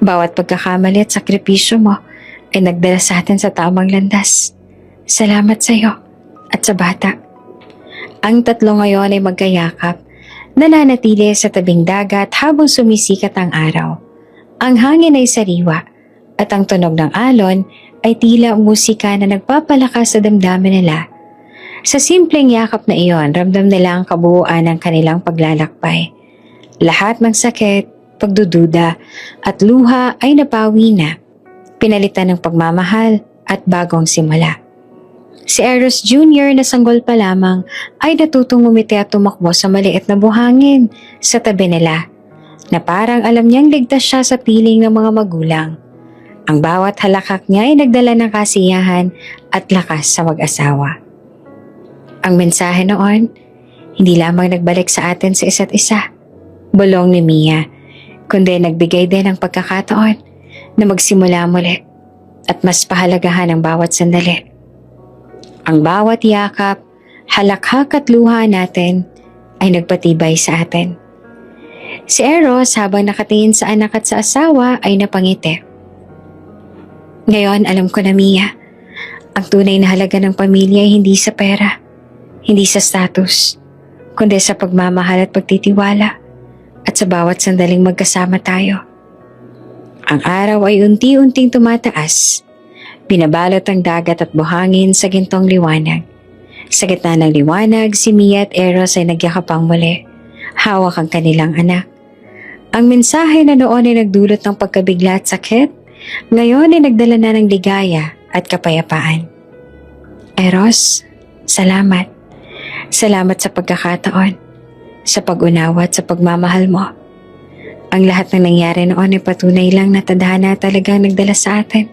S1: bawat pagkakamali at sakripisyo mo ay nagdala sa atin sa tamang landas. Salamat sa iyo at sa bata. Ang tatlo ngayon ay magkayakap, nananatili sa tabing dagat habang sumisikat ang araw. Ang hangin ay sariwa at ang tunog ng alon ay tila musika na nagpapalakas sa damdamin nila. Sa simpleng yakap na iyon, ramdam nila ang kabuuan ng kanilang paglalakbay. Lahat ng sakit, pagdududa at luha ay napawi na, pinalitan ng pagmamahal at bagong simula. Si Eros Jr. na sanggol pa lamang ay natutong ngumiti at tumakbo sa maliit na buhangin sa tabi nila na parang alam niyang ligtas siya sa piling ng mga magulang. Ang bawat halakak niya ay nagdala ng kasiyahan at lakas sa mag-asawa. Ang mensahe noon, hindi lamang nagbalik sa atin sa isa't isa, bulong ni Mia, kundi nagbigay din ng pagkakataon na magsimula muli at mas pahalagahan ang bawat sandali. Ang bawat yakap, halakhak at luha natin ay nagpatibay sa atin. Si Eros habang nakatingin sa anak at sa asawa ay napangiti. Ngayon alam ko na, Mia, ang tunay na halaga ng pamilya ay hindi sa pera, hindi sa status, kundi sa pagmamahal at pagtitiwala at sa bawat sandaling magkasama tayo. Ang araw ay unti-unting tumataas, binabalot ang dagat at buhangin sa gintong liwanag. Sa gitna ng liwanag, si Mia at Eros ay nagyakapang muli, hawak ang kanilang anak. Ang mensahe na noon ay nagdulot ng pagkabigla at sakit, ngayon ay nagdala na ng ligaya at kapayapaan. Eros, salamat. Salamat sa pagkakataon, sa pag-unawa at sa pagmamahal mo. Ang lahat ng nangyari noon ay patunay lang na tadhana talagang nagdala sa atin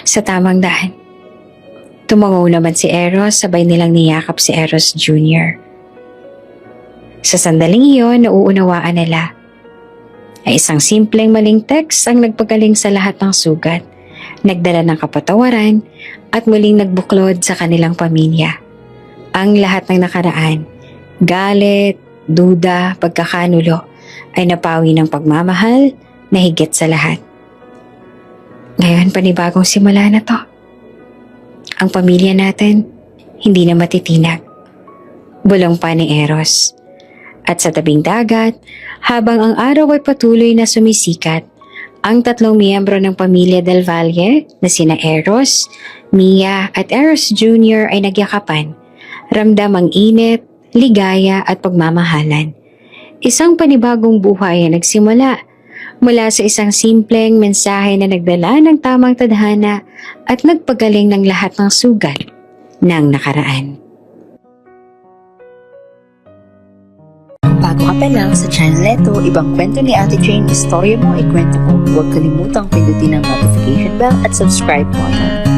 S1: sa tamang daan. Tumango naman si Eros, sabay nilang niyakap si Eros Jr. Sa sandaling iyon, nauunawaan nila ay isang simpleng maling text ang nagpagaling sa lahat ng sugat, nagdala ng kapatawaran at muling nagbuklod sa kanilang pamilya. Ang lahat ng nakaraan, galit, duda, pagkakanulo, ay napawi ng pagmamahal na higit sa lahat. Ngayon, panibagong simula na to. Ang pamilya natin, hindi na matitinag. Bulong pa ni Eros. At sa tabing dagat, habang ang araw ay patuloy na sumisikat, ang tatlong miyembro ng pamilya Del Valle na sina Eros, Mia at Eros Jr. ay nagyakapan. Ramdam ang init, ligaya at pagmamahalan. Isang panibagong buhay ay nagsimula mula sa isang simpleng mensahe na nagdala ng tamang tadhana at nagpagaling ng lahat ng sugat ng nakaraan.
S2: Bago ka pa lang sa channel neto, ibang kwento ni Ate Jane, istorya mo, ikwento ko. Huwag kalimutang pindutin ang notification bell at subscribe button.